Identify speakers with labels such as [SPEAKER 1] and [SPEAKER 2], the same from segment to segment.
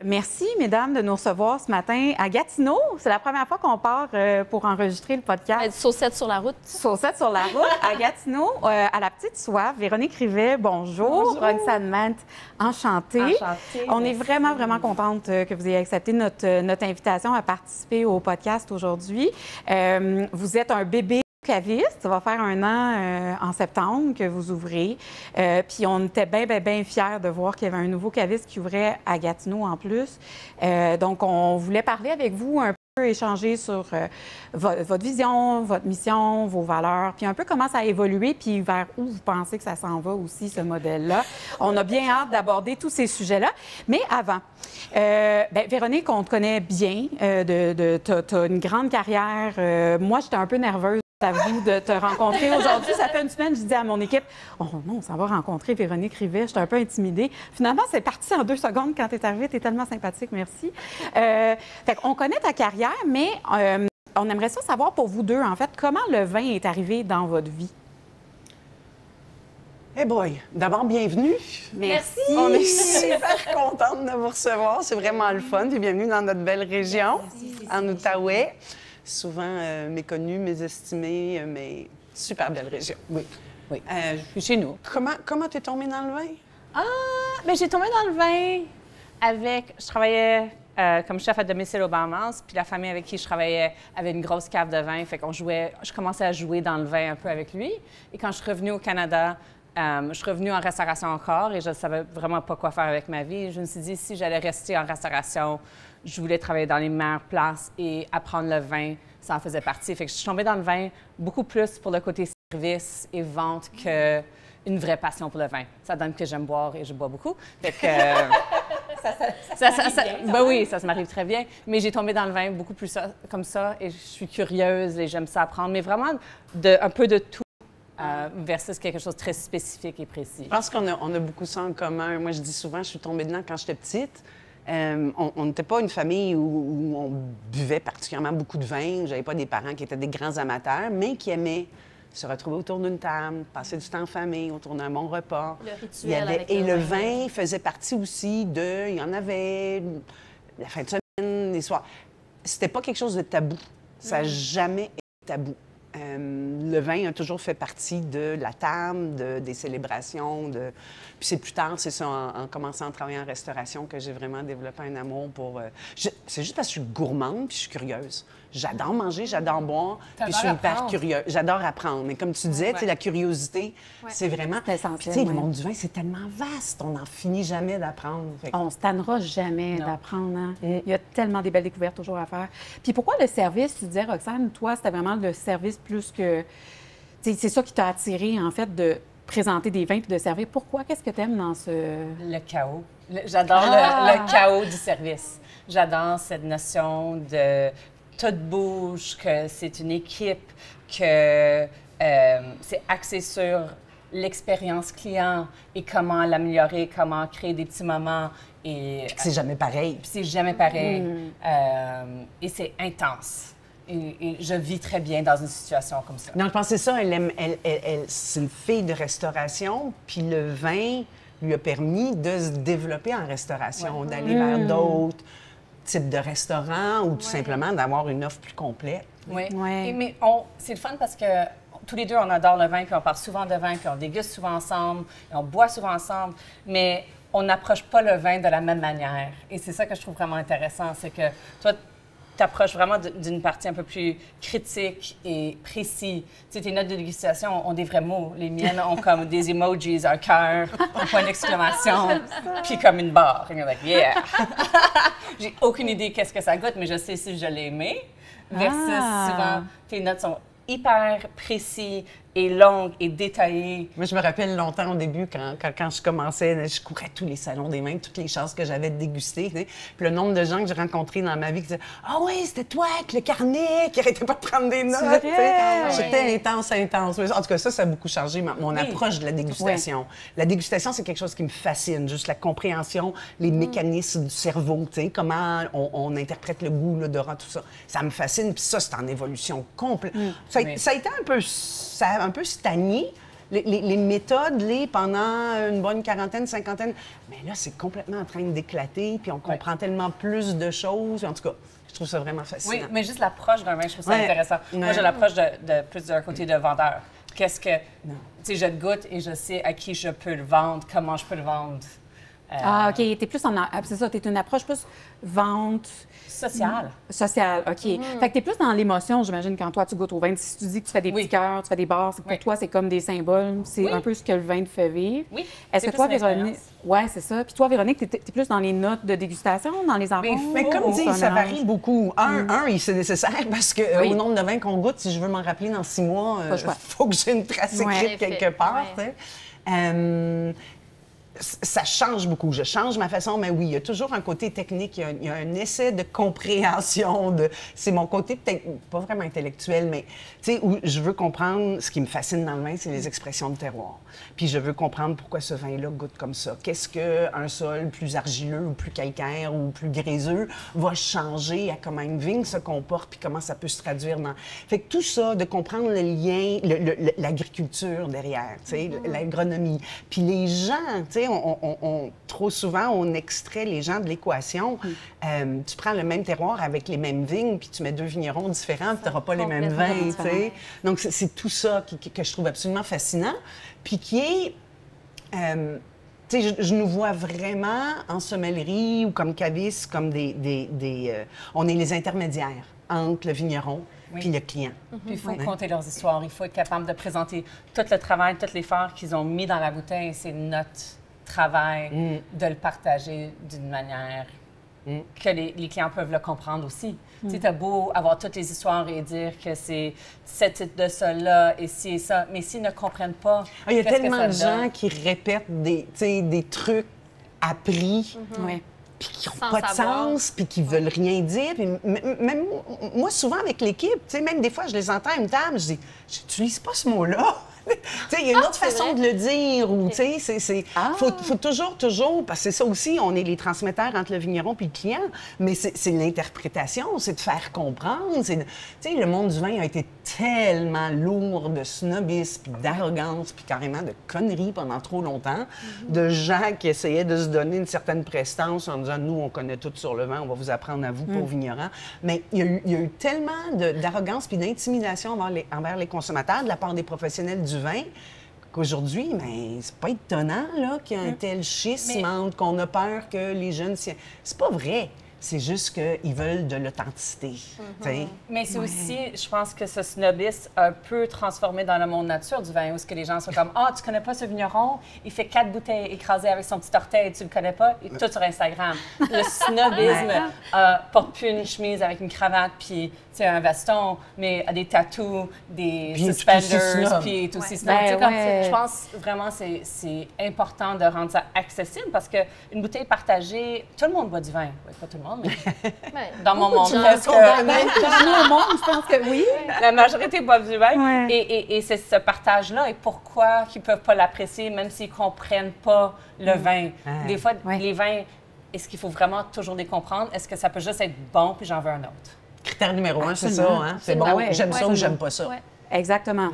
[SPEAKER 1] Merci, mesdames, de nous recevoir ce matin à Gatineau. C'est la première fois qu'on part pour enregistrer le podcast.
[SPEAKER 2] Saucette sur la route.
[SPEAKER 1] Saucette sur la route à Gatineau, à la Petite Soif. Véronique Rivet, bonjour.
[SPEAKER 2] Bonjour.
[SPEAKER 1] Roxane Mant, enchantée.
[SPEAKER 2] Enchantée.
[SPEAKER 1] On est vraiment contente que vous ayez accepté notre invitation à participer au podcast aujourd'hui. Vous êtes un bébé caviste. Ça va faire 1 an en septembre que vous ouvrez. Puis on était bien fiers de voir qu'il y avait un nouveau caviste qui ouvrait à Gatineau en plus. Donc, on voulait parler avec vous un peu, échanger sur votre vision, votre mission, vos valeurs, puis un peu comment ça a évolué, puis vers où vous pensez que ça s'en va aussi, ce modèle-là. On a bien hâte d'aborder tous ces sujets-là. Mais avant, Véronique, on te connaît bien. T'as une grande carrière. Moi, j'étais un peu nerveuse à vous de te rencontrer aujourd'hui. Ça fait 1 semaine, je dis à mon équipe, « Oh non, ça va rencontrer Véronique Rivet. » J'étais un peu intimidée. Finalement, c'est parti en 2 secondes quand tu es arrivée. Tu es tellement sympathique, merci. Fait qu'on connaît ta carrière, mais on aimerait ça savoir pour vous deux, en fait, comment le vin est arrivé dans votre vie?
[SPEAKER 3] Eh boy! D'abord, bienvenue.
[SPEAKER 1] Merci.
[SPEAKER 3] On est super contente de vous recevoir. C'est vraiment le fun. Puis bienvenue dans notre belle région, en Outaouais. Souvent méconnue, mésestimée, mais super belle région.
[SPEAKER 2] Oui. Je suis chez nous.
[SPEAKER 3] Comment t'es tombée dans le vin?
[SPEAKER 2] Bien, j'ai tombé dans le vin avec... Je travaillais comme chef à domicile aux Bahamas, puis la famille avec qui je travaillais avait une grosse cave de vin, fait qu'on jouait... Je commençais à jouer dans le vin un peu avec lui. Et quand je suis revenue au Canada, je suis revenue en restauration encore et je ne savais vraiment pas quoi faire avec ma vie. Je me suis dit, si j'allais rester en restauration, je voulais travailler dans les meilleures places et apprendre le vin, ça en faisait partie. Fait que je suis tombée dans le vin beaucoup plus pour le côté service et vente qu'une vraie passion pour le vin. Ça donne que j'aime boire et je bois beaucoup. Fait que... oui, ça se m'arrive très bien. Mais j'ai tombé dans le vin beaucoup plus comme ça et je suis curieuse et j'aime ça apprendre. Mais vraiment, un peu de tout. Versus quelque chose de très spécifique et précis.
[SPEAKER 3] Je pense qu'on a beaucoup ça en commun. Moi, je dis souvent, je suis tombée dedans quand j'étais petite. On n'était pas une famille où on buvait particulièrement beaucoup de vin. J'avais pas des parents qui étaient des grands amateurs, mais qui aimaient se retrouver autour d'une table, passer du temps en famille, autour d'un bon repas.
[SPEAKER 2] Le rituel avec
[SPEAKER 3] et le vin faisait partie aussi de... Il y en avait la fin de semaine, les soirs. C'était pas quelque chose de tabou. Ça n'a jamais été tabou. Le vin a toujours fait partie de la table, des célébrations. Puis c'est plus tard, c'est ça, en commençant à travailler en restauration, que j'ai vraiment développé un amour pour... C'est juste parce que je suis gourmande puis je suis curieuse. J'adore manger, j'adore boire, puis je suis hyper curieuse. J'adore apprendre. Mais comme tu disais, tu sais, la curiosité, c'est vraiment...
[SPEAKER 1] C'est essentiel,
[SPEAKER 3] Tu sais, le monde du vin, c'est tellement vaste. On n'en finit jamais d'apprendre.
[SPEAKER 1] On se tannera jamais d'apprendre. Hein? Il y a tellement des belles découvertes toujours à faire. Puis pourquoi le service? Tu disais, Roxane, toi, c'était vraiment le service plus que... C'est ça qui t'a attiré, en fait, de présenter des vins puis de servir. Pourquoi? Qu'est-ce que tu aimes dans ce...
[SPEAKER 2] Le chaos. J'adore le chaos du service. J'adore cette notion de tout bouge, que c'est une équipe, que c'est axé sur l'expérience client et comment l'améliorer, comment créer des petits moments. Et
[SPEAKER 3] c'est jamais pareil.
[SPEAKER 2] C'est jamais pareil. Et c'est intense. Et je vis très bien dans une situation comme ça.
[SPEAKER 3] Non, je pense que c'est ça. C'est une fille de restauration, puis le vin lui a permis de se développer en restauration, d'aller vers d'autres types de restaurants ou tout simplement d'avoir une offre plus complète.
[SPEAKER 2] Oui. Mais c'est le fun parce que tous les deux, on adore le vin, puis on parle souvent de vin, puis on déguste souvent ensemble, et on boit souvent ensemble, mais on n'approche pas le vin de la même manière. Et c'est ça que je trouve vraiment intéressant, c'est que toi, t'approches vraiment d'une partie un peu plus critique et précis. Tu sais, tes notes de dégustation ont des vrais mots. Les miennes ont comme des emojis, un cœur, un point d'exclamation, puis comme une barre. Et like, yeah! J'ai aucune idée qu'est-ce que ça goûte, mais je sais si je l'ai aimé. Versus souvent, tes notes sont hyper précis et longue et détaillée.
[SPEAKER 3] Moi, je me rappelle longtemps au début, quand je commençais, je courais tous les salons des vins, toutes les chances que j'avais de déguster. Tu sais. Puis le nombre de gens que j'ai rencontrés dans ma vie qui disaient « Ah oui, c'était toi avec le carnet, qui arrêtait pas de prendre des notes. » J'étais intense. En tout cas, ça a beaucoup changé mon approche de la dégustation. Oui. La dégustation, c'est quelque chose qui me fascine, juste la compréhension, les mécanismes du cerveau, tu sais, comment on interprète le goût, l'odorat, tout ça. Ça me fascine, puis ça, c'est en évolution complète. Ça a été un peu stagné, les méthodes, pendant une bonne quarantaine, cinquantaine, mais là, c'est complètement en train d'éclater, puis on comprend tellement plus de choses. En tout cas, je trouve ça vraiment fascinant.
[SPEAKER 2] Oui, mais juste l'approche d'un vin, je trouve ça intéressant. Moi, j'ai l'approche de plus d'un côté de vendeur. Qu'est-ce que... Tu sais, je le goûte et je sais à qui je peux le vendre, comment je peux le vendre.
[SPEAKER 1] Ah, OK. T'es plus c'est ça, t'es une approche plus vente...
[SPEAKER 2] Sociale.
[SPEAKER 1] Sociale, OK. Fait que t'es plus dans l'émotion, j'imagine, quand toi, tu goûtes au vin. Si tu dis que tu fais des petits cœurs, tu fais des barres, pour toi, c'est comme des symboles. C'est un peu ce que le vin te fait vivre.
[SPEAKER 2] Oui.
[SPEAKER 1] Est-ce que toi, Véronique... Oui, c'est ça. Puis toi, Véronique, t'es plus dans les notes de dégustation, dans les arômes?
[SPEAKER 3] Mais comme dit, ça varie beaucoup. C'est nécessaire parce que au nombre de vins qu'on goûte, si je veux m'en rappeler dans 6 mois, il faut que j'ai une trace écrite quelque part. Ça change beaucoup. Je change ma façon, mais oui, il y a toujours un côté technique, il y a un essai de compréhension. C'est mon côté peut-être pas vraiment intellectuel, mais tu sais, où je veux comprendre, ce qui me fascine dans le vin, c'est les expressions de terroir. Puis je veux comprendre pourquoi ce vin-là goûte comme ça. Qu'est-ce qu'un sol plus argileux ou plus calcaire ou plus gréseux va changer à comment une vigne se comporte puis comment ça peut se traduire dans... Fait que tout ça, de comprendre le lien, l'agriculture derrière, tu sais, l'agronomie. Puis les gens, tu sais, trop souvent, on extrait les gens de l'équation. Tu prends le même terroir avec les mêmes vignes, puis tu mets 2 vignerons différents, puis tu n'auras pas les mêmes vins. T'sais. Donc, c'est tout ça que je trouve absolument fascinant, puis qui est... tu sais, je nous vois vraiment en sommellerie ou comme cavistes, comme on est les intermédiaires entre le vigneron puis le client.
[SPEAKER 2] Puis il faut compter leurs histoires. Il faut être capable de présenter tout le travail, tout l'effort qu'ils ont mis dans la bouteille. C'est notre travail de le partager d'une manière que les clients peuvent le comprendre aussi. Tu sais, t'as beau avoir toutes les histoires et dire que c'est ce type de sol-là et ci et ça, mais s'ils ne comprennent pas...
[SPEAKER 3] Il y a tellement de gens qui répètent des trucs appris, puis qui n'ont pas de sens, puis qui veulent rien dire. Puis même moi, souvent avec l'équipe, tu sais, même des fois, je les entends à une table, je dis « j'utilise pas ce mot-là ». Il y a une autre façon de le dire, ou tu sais, faut toujours, parce que c'est ça aussi, on est les transmetteurs entre le vigneron puis le client, mais c'est l'interprétation, c'est de faire comprendre. Tu sais, le monde du vin a été tellement lourd de snobisme, puis d'arrogance, puis carrément de conneries pendant trop longtemps, de gens qui essayaient de se donner une certaine prestance en disant, nous, on connaît tout sur le vin, on va vous apprendre à vous, pauvres vignerons. Mais il y a eu tellement d'arrogance puis d'intimidation envers les consommateurs de la part des professionnels du vin, qu'aujourd'hui, mais c'est pas étonnant là, qu'il y ait un tel schisme entre qu'on a peur que les jeunes... C'est pas vrai. C'est juste qu'ils veulent de l'authenticité.
[SPEAKER 2] Mais c'est aussi, je pense que ce snobisme a un peu transformé dans le monde nature du vin, où ce que les gens sont comme « Ah, tu connais pas ce vigneron? Il fait 4 bouteilles écrasées avec son petit orteil, tu le connais pas? » Et tout sur Instagram. Le snobisme porte plus une chemise avec une cravate puis un veston, mais a des tattoos, des suspenders, puis est aussi snob. Je pense vraiment que c'est important de rendre ça accessible parce qu'une bouteille partagée, tout le monde boit du vin. Oui, pas tout le monde, mais dans mon monde, presque.
[SPEAKER 1] Dans mon monde, je pense que oui.
[SPEAKER 2] La majorité boivent du vin. Et c'est ce partage-là. Et pourquoi ils ne peuvent pas l'apprécier, même s'ils ne comprennent pas le vin? Des fois, les vins, est-ce qu'il faut vraiment toujours les comprendre? Est-ce que ça peut juste être bon, puis j'en veux un autre?
[SPEAKER 3] Critère numéro 1, c'est ça. Hein? C'est bon, j'aime ça ou j'aime pas ça.
[SPEAKER 1] Exactement.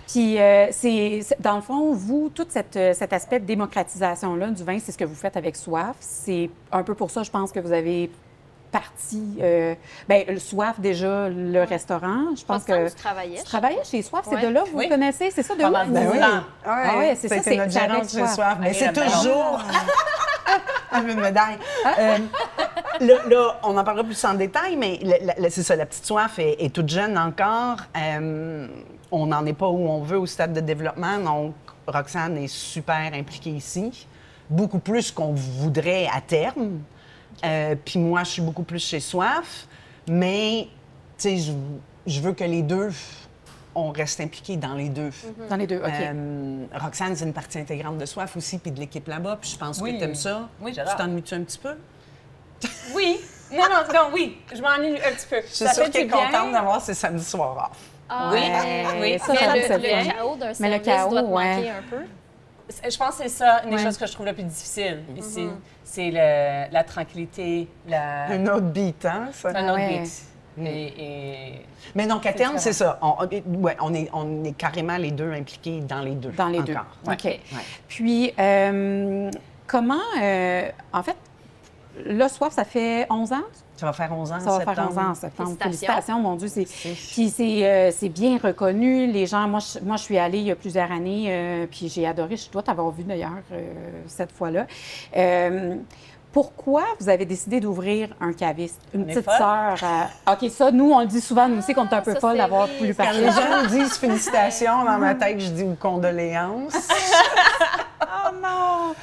[SPEAKER 1] Puis, dans le fond, vous, tout cet aspect de démocratisation-là du vin, c'est ce que vous faites avec Soif. C'est un peu pour ça, je pense, que vous avez parti, le Soif, déjà, le restaurant. Je pense que
[SPEAKER 4] tu travaillais
[SPEAKER 1] chez Soif. C'est de là que vous connaissez? C'est ça, de où?
[SPEAKER 3] Oui, c'est ça, c'est notre gérante chez Soif. Mais c'est toujours... une médaille. Là, on en parlera plus en détail, mais c'est ça, la petite Soif est toute jeune encore. On n'en est pas où on veut au stade de développement, donc Roxane est super impliquée ici, beaucoup plus qu'on voudrait à terme. Puis moi, je suis beaucoup plus chez Soif, mais tu sais, je veux que les deux, on reste impliqués dans les deux.
[SPEAKER 1] Dans les deux, OK.
[SPEAKER 3] Roxane, c'est une partie intégrante de Soif aussi, puis de l'équipe là-bas, puis je pense que tu aimes ça.
[SPEAKER 2] Oui, j'adore.
[SPEAKER 3] Tu t'ennuies-tu un petit peu?
[SPEAKER 2] Oui. Non, oui. Je m'ennuie un petit peu.
[SPEAKER 3] Je suis sûre qu'elle est contente d'avoir ses samedis soirs off.
[SPEAKER 2] Oui.
[SPEAKER 4] Ça, le chaos d'un service doit te manquer un peu.
[SPEAKER 2] Je pense que c'est ça, une des choses que je trouve le plus difficile ici. C'est la tranquillité.
[SPEAKER 3] Un autre beat, hein? Ça?
[SPEAKER 2] Un autre beat.
[SPEAKER 3] Mais donc, à terme, c'est ça. On est carrément les deux impliqués dans les deux.
[SPEAKER 1] Dans les deux.
[SPEAKER 3] Ouais.
[SPEAKER 1] OK. Ouais. Puis, comment, en fait, là, Soif, ça fait 11 ans?
[SPEAKER 3] Ça va faire 11 ans en
[SPEAKER 1] septembre. Ça va
[SPEAKER 3] septembre.
[SPEAKER 1] faire 11 ans en septembre. Félicitations, mon Dieu. Puis c'est bien reconnu. Les gens, moi, je suis allée il y a plusieurs années, puis j'ai adoré. Je dois t'avoir vu d'ailleurs cette fois-là. Pourquoi vous avez décidé d'ouvrir un caviste? Une petite sœur. OK, ça, nous, on le dit souvent, nous aussi, qu'on est un peu folle d'avoir voulu
[SPEAKER 3] Quand
[SPEAKER 1] parler.
[SPEAKER 3] les gens me disent félicitations, dans ma tête, je dis ou condoléances.
[SPEAKER 1] Oh non!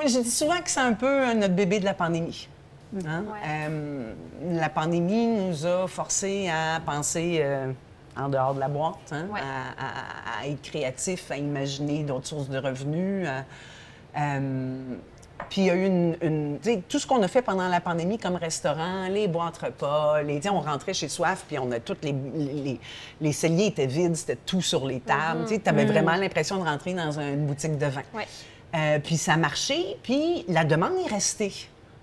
[SPEAKER 3] Je dis souvent que c'est un peu notre bébé de la pandémie. Hein? Ouais. La pandémie nous a forcés à penser en dehors de la boîte, hein? À être créatifs, à imaginer d'autres sources de revenus. Puis il y a eu tout ce qu'on a fait pendant la pandémie comme restaurant, les boîtes repas, on rentrait chez Soif, puis on a toutes les celliers étaient vides, c'était tout sur les tables. Tu avais vraiment l'impression de rentrer dans une boutique de vin. Ouais. Puis ça marchait, puis la demande est restée.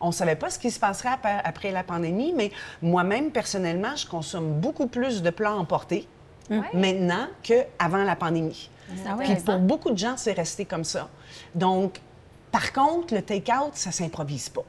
[SPEAKER 3] On ne savait pas ce qui se passerait après la pandémie, mais moi-même, personnellement, je consomme beaucoup plus de plats emportés maintenant qu'avant la pandémie. Puis pour beaucoup de gens, c'est resté comme ça. Donc, par contre, le take-out, ça ne s'improvise pas.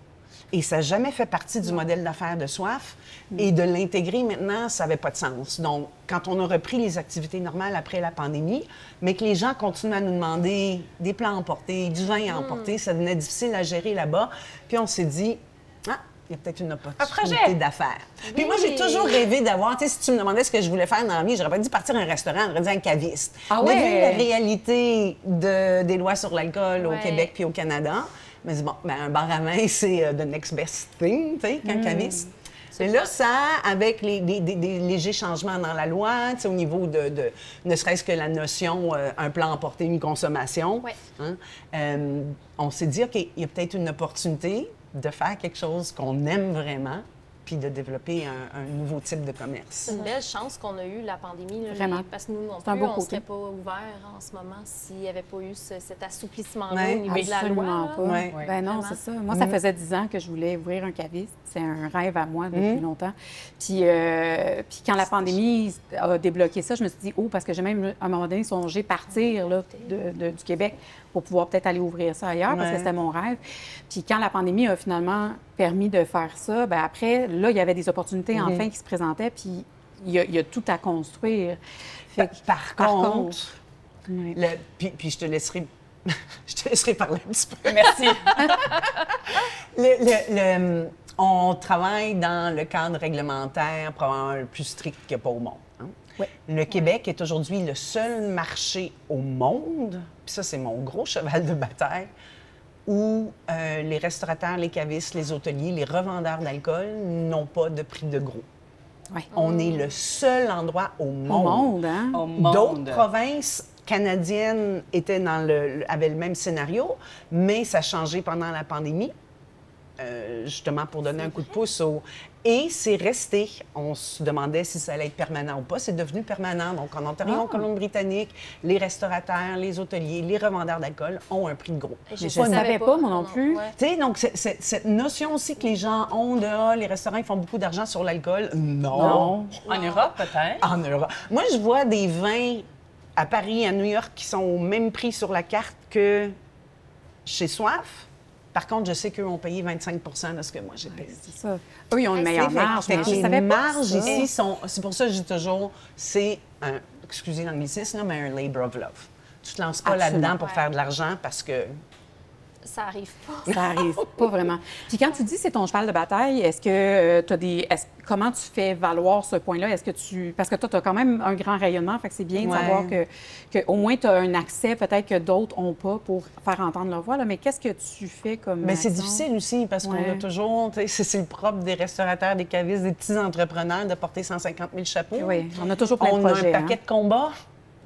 [SPEAKER 3] Et ça n'a jamais fait partie du modèle d'affaires de Soif. Et de l'intégrer maintenant, ça n'avait pas de sens. Donc, quand on a repris les activités normales après la pandémie, mais que les gens continuent à nous demander des plats emportés, du vin à emporter, ça devenait difficile à gérer là-bas. Puis on s'est dit, il y a peut-être une opportunité d'affaires. Puis moi, j'ai toujours rêvé d'avoir, si tu me demandais ce que je voulais faire dans la vie, j'aurais pas dit partir à un restaurant, j'aurais dit un caviste. Mais vu la réalité des lois sur l'alcool au Québec puis au Canada, je me dis, un bar à vin, c'est the next best thing, tu sais, qu'un caviste. Et là, ça, avec les légers changements dans la loi, au niveau de ne serait-ce que la notion un plan emporté, une consommation, on s'est dit, OK, il y a peut-être une opportunité de faire quelque chose qu'on aime vraiment, puis de développer un nouveau type de commerce.
[SPEAKER 4] C'est une belle chance qu'on a eu la pandémie. Là,
[SPEAKER 1] vraiment.
[SPEAKER 4] Parce que nous non plus, on ne serait pas ouverts en ce moment s'il n'y avait pas eu cet assouplissement-là au niveau de la loi.
[SPEAKER 1] Ben non, c'est ça. Moi, ça faisait 10 ans que je voulais ouvrir un caviste. C'est un rêve à moi depuis longtemps. Puis quand la pandémie a débloqué ça, je me suis dit, parce que j'ai même, à un moment donné, songé partir là, du Québec pour pouvoir peut-être aller ouvrir ça ailleurs, parce que c'était mon rêve. Puis quand la pandémie a finalement permis de faire ça, bien après, là, il y avait des opportunités enfin qui se présentaient, puis il y a tout à construire.
[SPEAKER 3] Par contre, puis je te laisserai parler un petit peu.
[SPEAKER 2] Merci.
[SPEAKER 3] On travaille dans le cadre réglementaire probablement le plus strict qu'il n'y a pas au monde. Hein? Oui. Le Québec est aujourd'hui le seul marché au monde, puis ça, c'est mon gros cheval de bataille, où les restaurateurs, les cavistes, les hôteliers, les revendeurs d'alcool n'ont pas de prix de gros. Ouais. On est le seul endroit au monde. D'autres provinces canadiennes avaient le même scénario, mais ça a changé pendant la pandémie. Justement pour donner un coup de pouce Et c'est resté. On se demandait si ça allait être permanent ou pas. C'est devenu permanent. Donc, en Ontario, en Colombie-Britannique, les restaurateurs, les hôteliers, les revendeurs d'alcool ont un prix de gros.
[SPEAKER 1] Je ne savais pas, moi non plus.
[SPEAKER 3] Tu sais, donc, cette notion aussi que les gens ont de les restaurants, ils font beaucoup d'argent sur l'alcool. Non.
[SPEAKER 2] En Europe, peut-être.
[SPEAKER 3] En Europe. Moi, je vois des vins à Paris, à New York, qui sont au même prix sur la carte que chez Soif. Par contre, je sais qu'eux ont payé 25 de ce que moi j'ai payé.
[SPEAKER 1] C'est ça. Eux, ils ont une meilleure marge.
[SPEAKER 3] Les marges ici sont... C'est pour ça que je dis toujours, c'est un, excusez l'anglicisme, mais un labor of love. Tu ne te lances pas là-dedans pour faire de l'argent parce que...
[SPEAKER 4] Ça arrive pas.
[SPEAKER 1] Ça arrive pas vraiment. Puis quand tu dis c'est ton cheval de bataille, est-ce que tu as des... Comment tu fais valoir ce point-là? Est-ce que tu... Parce que toi, tu as quand même un grand rayonnement, fait que c'est bien de savoir qu'au moins tu as un accès peut-être que d'autres n'ont pas pour faire entendre leur voix. Là. Mais qu'est-ce que tu fais comme
[SPEAKER 3] Mais c'est difficile aussi parce qu'on a toujours... C'est le propre des restaurateurs, des cavistes, des petits entrepreneurs de porter 150 000 chapeaux.
[SPEAKER 1] Oui, on a toujours plein de projets.
[SPEAKER 3] On a un paquet de combats.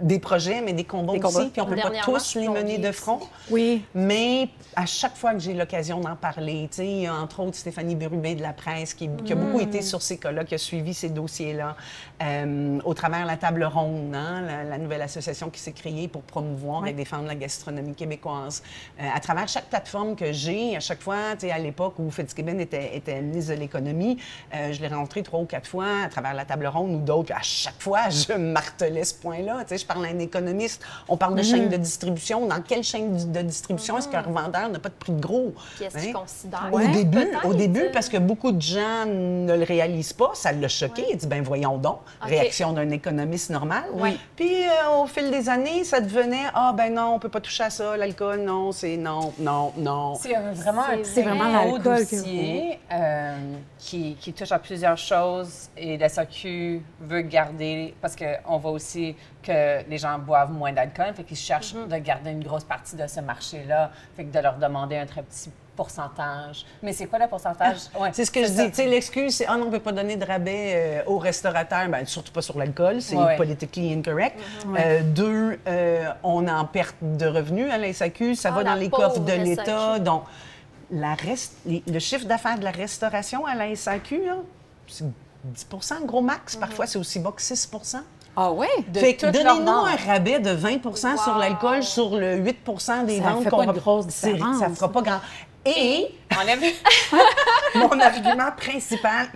[SPEAKER 3] des projets, mais des combats aussi, puis on ne peut pas
[SPEAKER 4] Dernièrement,
[SPEAKER 3] tous les mener de front.
[SPEAKER 1] Oui.
[SPEAKER 3] Mais à chaque fois que j'ai l'occasion d'en parler, tu sais, il y a entre autres Stéphanie Bérubé de la presse qui a beaucoup été sur ces cas-là, qui a suivi ces dossiers-là, au travers la table ronde, hein, la nouvelle association qui s'est créée pour promouvoir et défendre la gastronomie québécoise. À travers chaque plateforme que j'ai, à chaque fois, tu sais, à l'époque où Fitzgibbon était ministre de l'économie, je l'ai rencontré 3 ou 4 fois à travers la table ronde ou d'autres. À chaque fois, je martelais ce point-là. Tu sais, je parle à un économiste, on parle de chaîne de distribution. Dans quelle chaîne de distribution est-ce qu'un revendeur n'a pas de prix de gros?
[SPEAKER 4] Puis est-ce qu'ils considèrent?
[SPEAKER 3] Au début, parce que beaucoup de gens ne le réalisent pas, ça l'a choqué. Il dit, ben voyons donc, réaction d'un économiste normal. Puis au fil des années, ça devenait, ah ben non, on peut pas toucher à ça, l'alcool, non, c'est non.
[SPEAKER 2] C'est vraiment un
[SPEAKER 1] C'est vraiment
[SPEAKER 2] très haut
[SPEAKER 1] l'alcool
[SPEAKER 2] dossier qui touche à plusieurs choses et la SAQ veut garder, parce qu'on voit aussi que les gens boivent moins d'alcool, fait qu'ils cherchent de garder une grosse partie de ce marché-là, fait que de leur demander un très petit pourcentage. Mais c'est quoi le pourcentage? Ouais,
[SPEAKER 3] c'est ce que je dis. Tu sais, l'excuse, c'est « Ah non, on ne peut pas donner de rabais aux restaurateurs. » Bien, surtout pas sur l'alcool, c'est politically incorrect. 2, on est en perte de revenus à la SAQ, ça va dans les coffres de l'État. Donc, le chiffre d'affaires de la restauration à la SAQ, c'est 10 gros max. Parfois, c'est aussi bas que 6
[SPEAKER 1] Ah oui?
[SPEAKER 3] Fait que donnez-nous un rabais de 20 sur l'alcool sur le 8 des ventes
[SPEAKER 1] qu'on va grosse différence.
[SPEAKER 3] Ça fera pas grand. Et mon argument principal,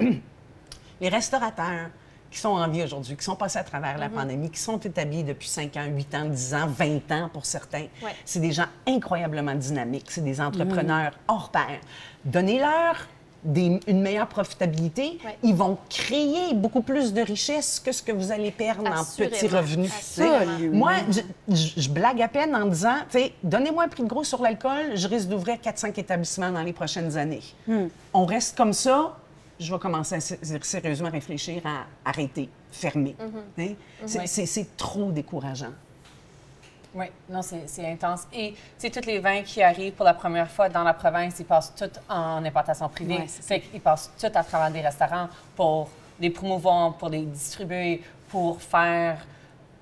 [SPEAKER 3] les restaurateurs qui sont en vie aujourd'hui, qui sont passés à travers la pandémie, qui sont établis depuis 5 ans, 8 ans, 10 ans, 20 ans pour certains, c'est des gens incroyablement dynamiques, c'est des entrepreneurs hors pair. Donnez-leur une meilleure profitabilité, ils vont créer beaucoup plus de richesses que ce que vous allez perdre en petits revenus. Moi, je blague à peine en disant, tu sais, donnez-moi un prix de gros sur l'alcool, je risque d'ouvrir 4-5 établissements dans les prochaines années. On reste comme ça, je vais commencer à sérieusement réfléchir à arrêter, fermer. C'est trop décourageant.
[SPEAKER 2] Oui, non, c'est intense. Et, tu sais, tous les vins qui arrivent pour la première fois dans la province, ils passent tous en importation privée. Fait qu'ils passent tous à travers des restaurants pour les promouvoir, pour les distribuer, pour faire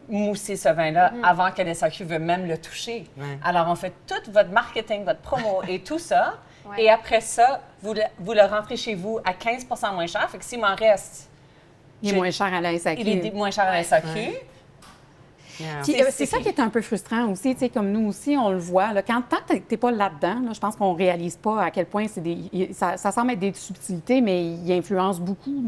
[SPEAKER 2] mousser ce vin-là avant que la SAQ veut même le toucher. Alors, on fait tout votre marketing, votre promo et tout ça. Et après ça, vous le rentrez chez vous à 15 moins cher. Fait que s'il m'en reste...
[SPEAKER 1] Il est moins cher à la SAQ.
[SPEAKER 2] Il est moins cher à la SAQ.
[SPEAKER 1] C'est ça qui est un peu frustrant aussi, tu sais, comme nous aussi, on le voit. Là, tant que tu n'es pas là-dedans, je pense qu'on ne réalise pas à quel point ça semble être des subtilités, mais il influence beaucoup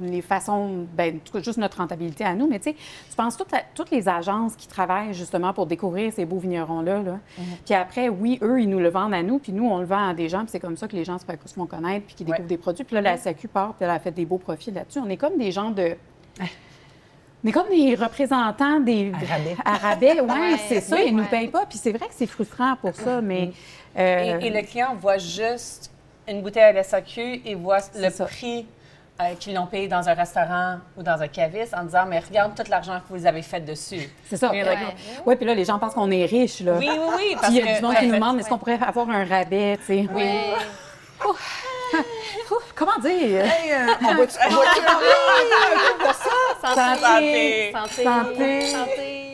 [SPEAKER 1] les façons, bien, juste notre rentabilité à nous. Mais tu sais, tu penses toutes les agences qui travaillent justement pour découvrir ces beaux vignerons-là. Là. Puis après, oui, eux, ils nous le vendent à nous, puis nous, on le vend à des gens, puis c'est comme ça que les gens se font connaître, puis qu'ils découvrent des produits. Puis là, la SAQ part, puis elle a fait des beaux profits là-dessus. On est comme des gens de... On est comme des représentants des... Arabais, oui, c'est ça, ils ne nous payent pas. Puis c'est vrai que c'est frustrant pour ça, mais...
[SPEAKER 2] Et le client voit juste une bouteille à la SAQ et voit le prix qu'ils l'ont payé dans un restaurant ou dans un caviste en disant « Mais regarde tout l'argent que vous avez fait dessus. »
[SPEAKER 1] C'est ça. Oui, puis là, les gens pensent qu'on est riches, là.
[SPEAKER 2] Oui.
[SPEAKER 1] Puis il y a du monde qui nous demande « Est-ce qu'on pourrait avoir un rabais, tu sais? »
[SPEAKER 4] Oui.
[SPEAKER 1] Comment dire?
[SPEAKER 3] On va-tu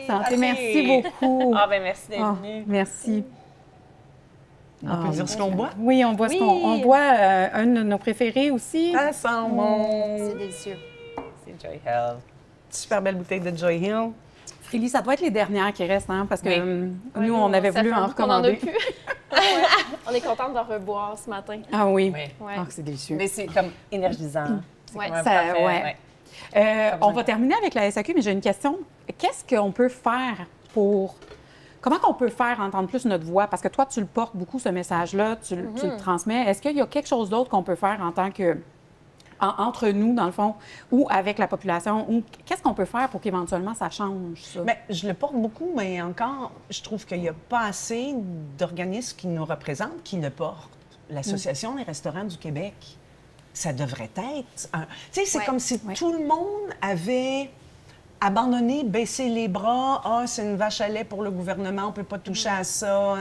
[SPEAKER 1] Santé. Merci beaucoup.
[SPEAKER 2] Ah, bien, merci d'être venu.
[SPEAKER 1] Merci.
[SPEAKER 3] On peut dire ce qu'on boit?
[SPEAKER 1] Oui, on boit ce qu'on boit. Un de nos préférés aussi.
[SPEAKER 3] Ça sent bon.
[SPEAKER 4] C'est délicieux.
[SPEAKER 2] C'est Joy Hill.
[SPEAKER 3] Super belle bouteille de Joy Hill.
[SPEAKER 1] Frélie, ça doit être les dernières qui restent, hein, parce que nous, on avait voulu en recommander.
[SPEAKER 4] On est contente de reboire ce matin.
[SPEAKER 1] Ah oui.
[SPEAKER 4] Ouais.
[SPEAKER 1] Oh, c'est délicieux.
[SPEAKER 2] Mais c'est comme énergisant.
[SPEAKER 1] On va terminer avec la SAQ, mais j'ai une question. Qu'est-ce qu'on peut faire pour... Comment on peut faire entendre plus notre voix? Parce que toi, tu le portes beaucoup, ce message-là, tu le transmets. Est-ce qu'il y a quelque chose d'autre qu'on peut faire en tant que... entre nous, dans le fond, ou avec la population? Ou qu'est-ce qu'on peut faire pour qu'éventuellement ça change, ça?
[SPEAKER 3] Bien, je le porte beaucoup, mais encore, je trouve qu'il n'y a pas assez d'organismes qui nous représentent qui le portent. L'Association des restaurants du Québec, ça devrait être... Tu sais, c'est comme si tout le monde avait abandonné, baissé les bras. « Ah, c'est une vache à lait pour le gouvernement, on ne peut pas toucher à ça. »